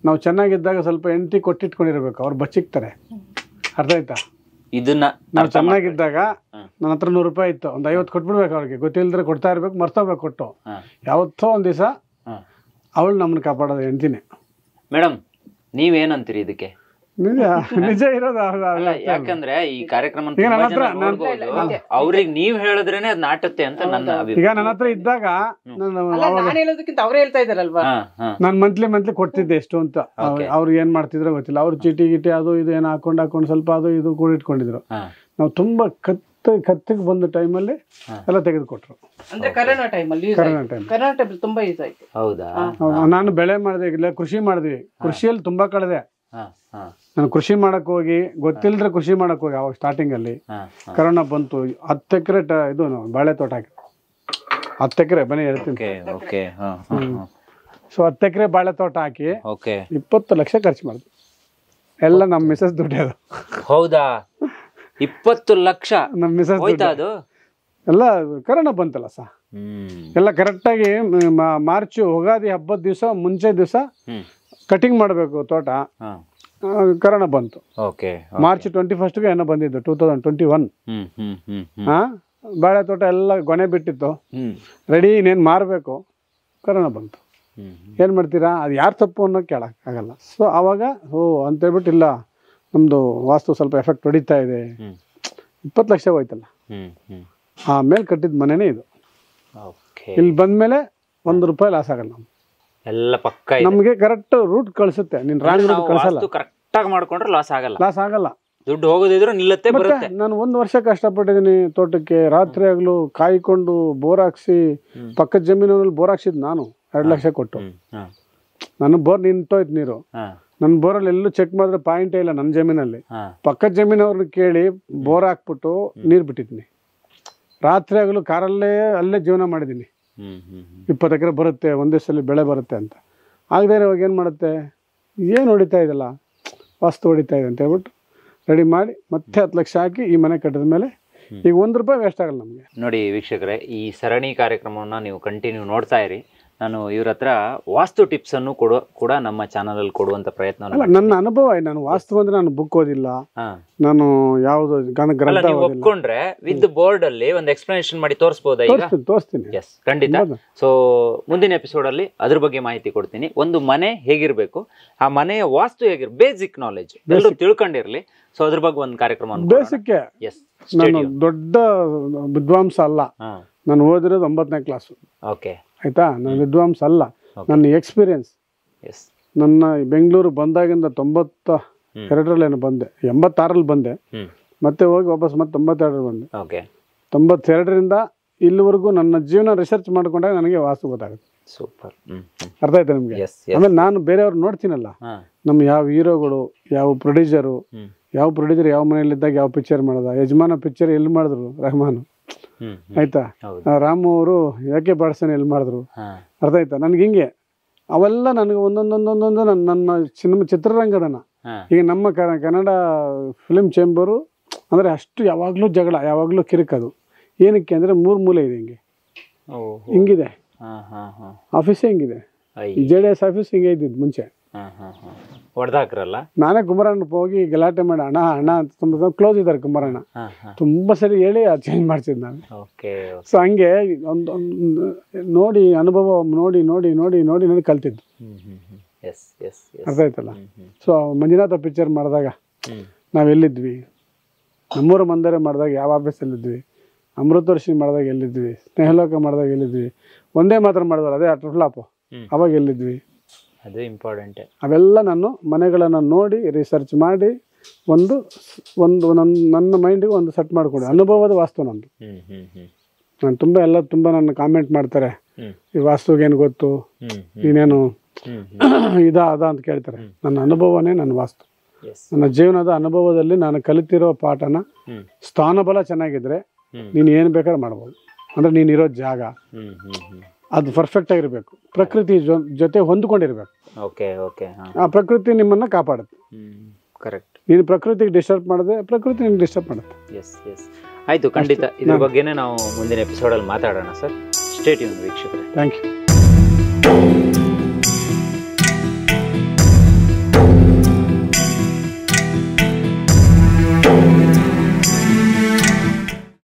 ನಾವು ಚೆನ್ನಾಗಿದ್ದಾಗ ಸ್ವಲ್ಪ ಹೆಂಡತಿ ಕೊಟ್ಟಿಟ್ಕೊಂಡಿರ್ಬೇಕು, ಅವ್ರು ಬಚ್ಚಿಕ್ತಾರೆ. ಅರ್ಥ ಆಯ್ತಾ? ಇದನ್ನ ನಾವು ಚೆನ್ನಾಗಿದ್ದಾಗ ನನ್ನ ಹತ್ರ 100 ರೂಪಾಯಿ ಇತ್ತು, ಒಂದು 50 ಕೊಟ್ಬಿಡ್ಬೇಕು ಅವ್ರಿಗೆ, ಗೊತ್ತಿಲ್ಲದ್ರೆ ಕೊಡ್ತಾ ಇರ್ಬೇಕು, ಮರ್ತೋಗ್ಬೇಕು ಕೊಟ್ಟು. ಯಾವತ್ತೋ ಒಂದ್ ದಿವಸ ಅವಳು ನಮ್ಮನ್ನ ಕಾಪಾಡೋದು ಹೆಂಡತಿನೇ. ಮೇಡಮ್ ನೀವೇನಂತೀರಿ ಇದಕ್ಕೆ? ನಿಜ ಇರೋದು. ಯಾಕಂದ್ರೆ ಈ ಕಾರ್ಯಕ್ರಮ ಅವ್ರಿಗೆ ನೀವ್ ಹೇಳಿದ್ರೇನೆ ಅದ್ ನಾಟುತ್ತೆ ಅಂತ ನನ್ನ ಅಭಿಪ್ರಾಯ. ಈಗ ನನ್ನ ಹತ್ರ ಇದ್ದಾಗ ಹೇಳೋದಕ್ಕಿಂತ ಅವ್ರು ಹೇಳ್ತಾ ಇದಾರಲ್ವಾ, ನಾನು ಮಂತ್ಲಿ ಕೊಡ್ತಿದ್ದೆ ಎಷ್ಟು ಅಂತ. ಅವ್ರು ಏನ್ ಮಾಡ್ತಿದ್ರು ಗೊತ್ತಿಲ್ಲ, ಅವ್ರು ಚೀಟಿ ಗಿಟಿ ಅದು ಇದು ಏನೋ ಹಾಕೊಂಡು ಸ್ವಲ್ಪ ಅದು ಇದು ಕೂಡ ಇಟ್ಕೊಂಡಿದ್ರು. ನಾವು ತುಂಬಾ ಕತ್ತಿಗೆ ಬಂದ ಟೈಮಲ್ಲಿ ಎಲ್ಲ ತೆಗೆದುಕೊಟ್ರು. ಅಂದ್ರೆ ಕರೋನಾ ಟೈಮಲ್ಲಿ ತುಂಬಾ ಯೂಸ್ ಆಯ್ತು. ಹೌದಾ? ನಾನು ಬೆಳೆ ಮಾಡಿದೆ, ಇಲ್ಲ ಕೃಷಿ ಮಾಡಿದ್ವಿ. ಕೃಷಿಯಲ್ಲಿ ತುಂಬಾ ಕಳೆದೆ ನಾನು. ಕೃಷಿ ಮಾಡಕ್ ಹೋಗಿ ಗೊತ್ತಿಲ್ಲದ್ರೆ ಕೃಷಿ ಮಾಡಕ್ ಹೋಗಿ ಅವಾಗ ಸ್ಟಾರ್ಟಿಂಗ್ ಅಲ್ಲಿ ಕರೋನಾ ಬಂತು. 10 ಎಕರೆ ಇದು ಬಾಳೆ ತೋಟ ಹಾಕಿ, 10 ಎಕರೆ ಬನ್ನಿ ಹೇಳ್ತೀನಿ. ಸೊ 10 ಎಕರೆ ಬಾಳೆ ತೋಟ ಹಾಕಿ 20 ಲಕ್ಷ ಖರ್ಚು ಮಾಡಿದ್ವಿ. ಎಲ್ಲ ನಮ್ಮ ಮಿಸಸ್ ದುಡ್ಡು ಅದು. ಹೌದಾ? 20 ಲಕ್ಷ ನಮ್ಮ ಮಿಸಸ್ ಅದು ಎಲ್ಲ ಕರೋನಾ ಬಂತಲ್ಲ ಸಾ, ಎಲ್ಲ ಕರೆಕ್ಟಾಗಿ ಮಾರ್ಚ್ ಯುಗಾದಿ ಹಬ್ಬದ ದಿವಸ ಮುಂಚೆ ದಿವಸ ಕಟಿಂಗ್ ಮಾಡಬೇಕು ತೋಟ. ಕರೋನಾ ಬಂತು. ಮಾರ್ಚ್ 21ಗೆ ಏನೋ ಬಂದಿದ್ದು 2021. ಬಾಳೆ ತೋಟ ಎಲ್ಲ ಗೊನೆ ಬಿಟ್ಟಿತ್ತು, ರೆಡಿ ಇನ್ನೇನು ಮಾರಬೇಕು. ಕರೋನಾ ಬಂತು. ಏನು ಮಾಡ್ತೀರಾ, ಅದು ಯಾರು ತಪ್ಪು ಅನ್ನೋ ಕೇಳಕ್ ಆಗಲ್ಲ. ಸೊ ಆವಾಗ ಅಂತೇಳ್ಬಿಟ್ಟು ಇಲ್ಲ ನಮ್ದು ವಾಸ್ತು ಸ್ವಲ್ಪ ಎಫೆಕ್ಟ್ ಹೊಡಿತಾ ಇದೆ. 20 ಲಕ್ಷ ಹೋಯ್ತಲ್ಲ. ಆಮೇಲೆ ಕಟ್ಟಿದ ಮನೆನೇ ಇದು. ಇಲ್ಲಿ ಬಂದ್ಮೇಲೆ 1 ರೂಪಾಯಿ ಲಾಸ್ ಆಗಲ್ಲ. ನಮ್ಗೆ ಎಲ್ಲ ಪಕ್ಕ ನಮ್ಗೆ ಕರೆಕ್ಟ್ ರೂಟ್ ಕಳಿಸುತ್ತೆ. ನೀನ್ ರಾಂಗ್ ರೂಟ್ ಕಳಿಸಲ್ಲ. ಕರೆಕ್ಟ್ ಆಗಿ ಮಾಡ್ಕೊಂಡ್ರೆ ಲಾಸ್ ಆಗಲ್ಲ. ದುಡ್ಡು ಹೋಗೋದಿದ್ರು ನಿಲ್ಲತ್ತೆ ಬರುತ್ತೆ. ನಾನು 1 ವರ್ಷ ಕಷ್ಟಪಟ್ಟಿದ್ದೀನಿ ತೋಟಕ್ಕೆ. ರಾತ್ರಿ ಆಗ್ಲು ಕಾಯ್ಕೊಂಡು ಬೋರ್ ಹಾಕ್ಸಿ, ಪಕ್ಕದ ಜಮೀನಲ್ಲಿ ಬೋರ್ ಹಾಕ್ಸಿದ್ ನಾನು 2 ಲಕ್ಷ ಕೊಟ್ಟು. ನನ್ನ ಬೋರ್ ನಿಂತೋಯ್ತು ನೀರು. ನನ್ನ ಬೋರಲ್ಲಿ ಎಲ್ಲೂ ಚೆಕ್ ಮಾಡಿದ್ರೆ ಪಾಯಿಂಟೇ ಇಲ್ಲ ನನ್ನ ಜಮೀನಲ್ಲಿ. ಪಕ್ಕದ ಜಮೀನವ್ರನ್ನ ಕೇಳಿ ಬೋರ್ ಹಾಕ್ಬಿಟ್ಟು ನೀರ್ ಬಿಟ್ಟಿದ್ದೀನಿ. ರಾತ್ರಿ ಆಗಲು ಅಲ್ಲೇ ಜೀವನ ಮಾಡಿದ್ದೀನಿ. 20 ಎಕರೆ ಬರುತ್ತೆ, ಒಂದೇ ಸಲ ಬೆಳೆ ಬರುತ್ತೆ ಅಂತ. ಆಗದೆ ಇವಾಗ ಏನು ಮಾಡುತ್ತೆ, ಏನು ಹೊಡಿತಾ ಇದೆಲ್ಲ ವಾಸ್ತು ಹೊಡಿತಾ ಇದೆ ಅಂತ ಹೇಳ್ಬಿಟ್ಟು ರೆಡಿ ಮಾಡಿ ಮತ್ತೆ 10 ಲಕ್ಷ ಹಾಕಿ ಈ ಮನೆ ಕಟ್ಟಿದ ಮೇಲೆ ಈಗ 1 ರೂಪಾಯಿ ವೇಸ್ಟ್ ಆಗಲ್ಲ ನಮಗೆ. ನೋಡಿ ವೀಕ್ಷಕರೇ, ಈ ಸರಣಿ ಕಾರ್ಯಕ್ರಮವನ್ನು ನೀವು ಕಂಟಿನ್ಯೂ ನೋಡ್ತಾ ಇರಿ. ನಾನು ಇವ್ರ ಹತ್ರ ವಾಸ್ತು ಟಿಪ್ಸ್ ಅನ್ನು ಕೂಡ ನಮ್ಮ ಚಾನಲ್ ಅಲ್ಲಿ ಕೊಡುವಂತ ಪ್ರಯತ್ನ. ನನ್ನ ಅನುಭವ, ನಾನು ವಾಸ್ತು ಅಂದ್ರೆ ನಾನು ಬುಕ್ ಓದಿಲ್ಲ, ನಾನು ಯಾವ್ದು ಗ್ರಂಥ ಒಪ್ಕೊಂಡ್ರೆ ವಿತ್ ಬೋರ್ಡ್ ಅಲ್ಲಿ ಒಂದು ಎಕ್ಸ್ಪ್ಲನೇಷನ್ ಮಾಡಿ ತೋರಿಸಬಹುದಾ? ಈಗ ತೋರಿಸ್ತೀನಿ. ಎಸ್, ಖಂಡಿತ. ಸೊ ಮುಂದಿನ ಎಪಿಸೋಡ್ ಅಲ್ಲಿ ಅದ್ರ ಬಗ್ಗೆ ಮಾಹಿತಿ ಕೊಡ್ತೀನಿ. ಒಂದು ಮನೆ ಹೇಗಿರ್ಬೇಕು, ಆ ಮನೆಯ ವಾಸ್ತು ಹೇಗಿರ್, ಬೇಸಿಕ್ ನಾಲೆಜ್ ಎಲ್ಲರೂ ತಿಳ್ಕೊಂಡಿರ್ಲಿ. ಸೊ ಅದ್ರ ಬಗ್ಗೆ ಒಂದು ಕಾರ್ಯಕ್ರಮ. ಬೇಸಿಕ್, ನಾನು ದೊಡ್ಡ ವಿದ್ವಾಂಸ ಅಲ್ಲ. ನಾನು ಓದಿರೋದು 9ನೇ ಕ್ಲಾಸ್. ಓಕೆ, ಆಯ್ತಾ? ನಾನು ವಿದ್ವಾಂಸ ಅಲ್ಲ. ನನ್ನ ಎಕ್ಸ್ಪೀರಿಯನ್ಸ್, ನನ್ನ ಬೆಂಗಳೂರು ಬಂದಾಗಿಂದ 92 ಬಂದೆ, 86 ಬಂದೆ, ಮತ್ತೆ ಹೋಗಿ ವಾಪಸ್ ಮತ್ತೆ 92 ಬಂದೆ. 92ರಿಂದ ಇಲ್ಲಿವರೆಗೂ ನನ್ನ ಜೀವನ ರಿಸರ್ಚ್ ಮಾಡ್ಕೊಂಡಾಗ ನನಗೆ ವಾಸ್ತು ಗೊತ್ತಾಗುತ್ತೆ. ಸೂಪರ್, ಅರ್ಥ ಆಯ್ತಾ ನಿಮ್ಗೆ? ಆಮೇಲೆ ನಾನು ಬೇರೆಯವ್ರು ನೋಡ್ತೀನಲ್ಲ, ನಮ್ಮ ಯಾವ ಹೀರೋಗಳು, ಯಾವ ಪ್ರೊಡ್ಯೂಸರ್ ಯಾವ ಮನೆಯಲ್ಲಿದ್ದಾಗ ಯಾವ ಪಿಕ್ಚರ್ ಮಾಡ್ದ, ಯಜಮಾನ ಪಿಕ್ಚರ್ ಎಲ್ಲಿ ಮಾಡಿದ್ರು ರೆಹಮಾನ್, ಆಯ್ತಾ? ರಾಮು ಅವರು ಯಾಕೆ ಬಾಡ್ಸನ್ ಎಲ್ಲಿ ಮಾಡಿದ್ರು, ಅರ್ಥ ಆಯ್ತಾ? ನನ್ಗೆ ಹಿಂಗೆ ಅವೆಲ್ಲ ನನಗೆ ಒಂದೊಂದೊಂದೊಂದೊಂದು ನನ್ನ ಚಿತ್ರರಂಗದನ. ಈಗ ನಮ್ಮ ಕನ್ನಡ ಫಿಲ್ಮ್ ಚೇಂಬರು ಅಂದ್ರೆ ಅಷ್ಟು ಯಾವಾಗ್ಲೂ ಜಗಳ, ಯಾವಾಗ್ಲೂ ಕಿರಿಕದು. ಏನಕ್ಕೆ ಅಂದ್ರೆ 3 ಮೂಲೆ ಇದೆ, ಹಿಂಗಿದೆ ಆಫೀಸೇ, ಹಿಂಗಿದೆ. JDS ಆಫೀಸ್ ಹಿಂಗೆ ಇದ್ದಿದ್ದು ಮುಂಚೆ. ಹೊಡೆದಾಕ್ರಲ್ಲ, ನಾನೇ ಕುಮಾರಣ್ಣ ಹೋಗಿ ಗಲಾಟೆ ಮಾಡಿ ಅಣ್ಣ ಅಂತ ತುಂಬ ಕ್ಲೋಸ್ ಇದ್ದಾರೆ ಕುಮಾರಣ್ಣ, ತುಂಬಾ ಸರಿ ಹೇಳಿ ಅದು ಚೇಂಜ್ ಮಾಡ್ಸಿದ್ ನಾನು. ಸೊ ಹಂಗೆ ನೋಡಿ ಅನುಭವ ನೋಡಿ ನೋಡಿ ನೋಡಿ ನೋಡಿ ನೋಡಿ ಕಲ್ತಿದ್ದು. ಅರ್ಥ ಆಯ್ತಲ್ಲ? ಸೊ ಮಂಜುನಾಥ ಪಿಕ್ಚರ್ ಮಾಡಿದಾಗ ನಾವೆಲ್ಲಿದ್ವಿ, ನಮ್ಮೂರ ಮಂದರೆ ಮಾಡಿದಾಗ ಯಾವ ಆಫೀಸಲ್ಲಿದ್ವಿ, ಅಮೃತವರ್ಷಿ ಮಾಡಿದಾಗ ಎಲ್ಲಿದ್ವಿ, ಸ್ನೇಹಲೋಕ ಮಾಡಿದಾಗ ಎಲ್ಲಿದ್ವಿ, ಒಂದೇ ಮಾತ್ರ ಮಾಡಿದ್ವಲ್ಲ, ಅದೇ ಅಟರ್ ಫ್ಲಾಪು. ಅವಾಗ ಎಲ್ಲಿದ್ವಿ? ಅದು ಇಂಪಾರ್ಟೆಂಟ್. ಅವೆಲ್ಲ ನಾನು ಮನೆಗಳನ್ನು ನೋಡಿ ರಿಸರ್ಚ್ ಮಾಡಿ ಒಂದು ಒಂದು ನನ್ನ ಮೈಂಡಿಗೆ ಒಂದು ಸೆಟ್ ಮಾಡಿಕೊಡಿ. ಅನುಭವದ ವಾಸ್ತು ನಂದು. ನಾನು ತುಂಬ ನನ್ನ ಕಾಮೆಂಟ್ ಮಾಡ್ತಾರೆ, ಈ ವಾಸ್ತುಗೇನು ಗೊತ್ತು, ನೀನೇನು ಅದ ಅಂತ ಕೇಳ್ತಾರೆ. ನನ್ನ ಅನುಭವನೇ ನನ್ನ ವಾಸ್ತು. ನನ್ನ ಜೀವನದ ಅನುಭವದಲ್ಲಿ ನಾನು ಕಲಿತಿರೋ ಪಾಠನ ಸ್ಥಾನಬಲ ಚೆನ್ನಾಗಿದ್ರೆ ನೀನು ಏನು ಬೇಕಾದ್ರೆ ಮಾಡ್ಬೋದು. ಅಂದರೆ ನೀನು ಇರೋ ಜಾಗ ಅದು ಪರ್ಫೆಕ್ಟ್ ಆಗಿರ್ಬೇಕು, ಪ್ರಕೃತಿ ಜೊತೆ ಹೊಂದ್ಕೊಂಡಿರ್ಬೇಕು. ಆ ಪ್ರಕೃತಿ ನಿಮ್ಮನ್ನ ಕಾಪಾಡುತ್ತೆ. ಕರೆಕ್ಟ್. ನೀನು ಪ್ರಕೃತಿಗೆ ಡಿಸ್ಟರ್ಬ್ ಮಾಡಿದ್ರೆ ಪ್ರಕೃತಿ ನಿಮ್ಗೆ ಡಿಸ್ಟರ್ಬ್ ಮಾಡುತ್ತೆ. ಆಯ್ತು, ಖಂಡಿತ ಇದ್ರ ಬಗ್ಗೆನೇ ನಾವು ಮುಂದಿನ ಎಪಿಸೋಡಲ್ಲಿ ಮಾತಾಡೋಣ ಸರ್. ಸ್ಟೇ ಟ್ಯೂನ್ ವೀಕ್ಷಕರೇ. Thank you.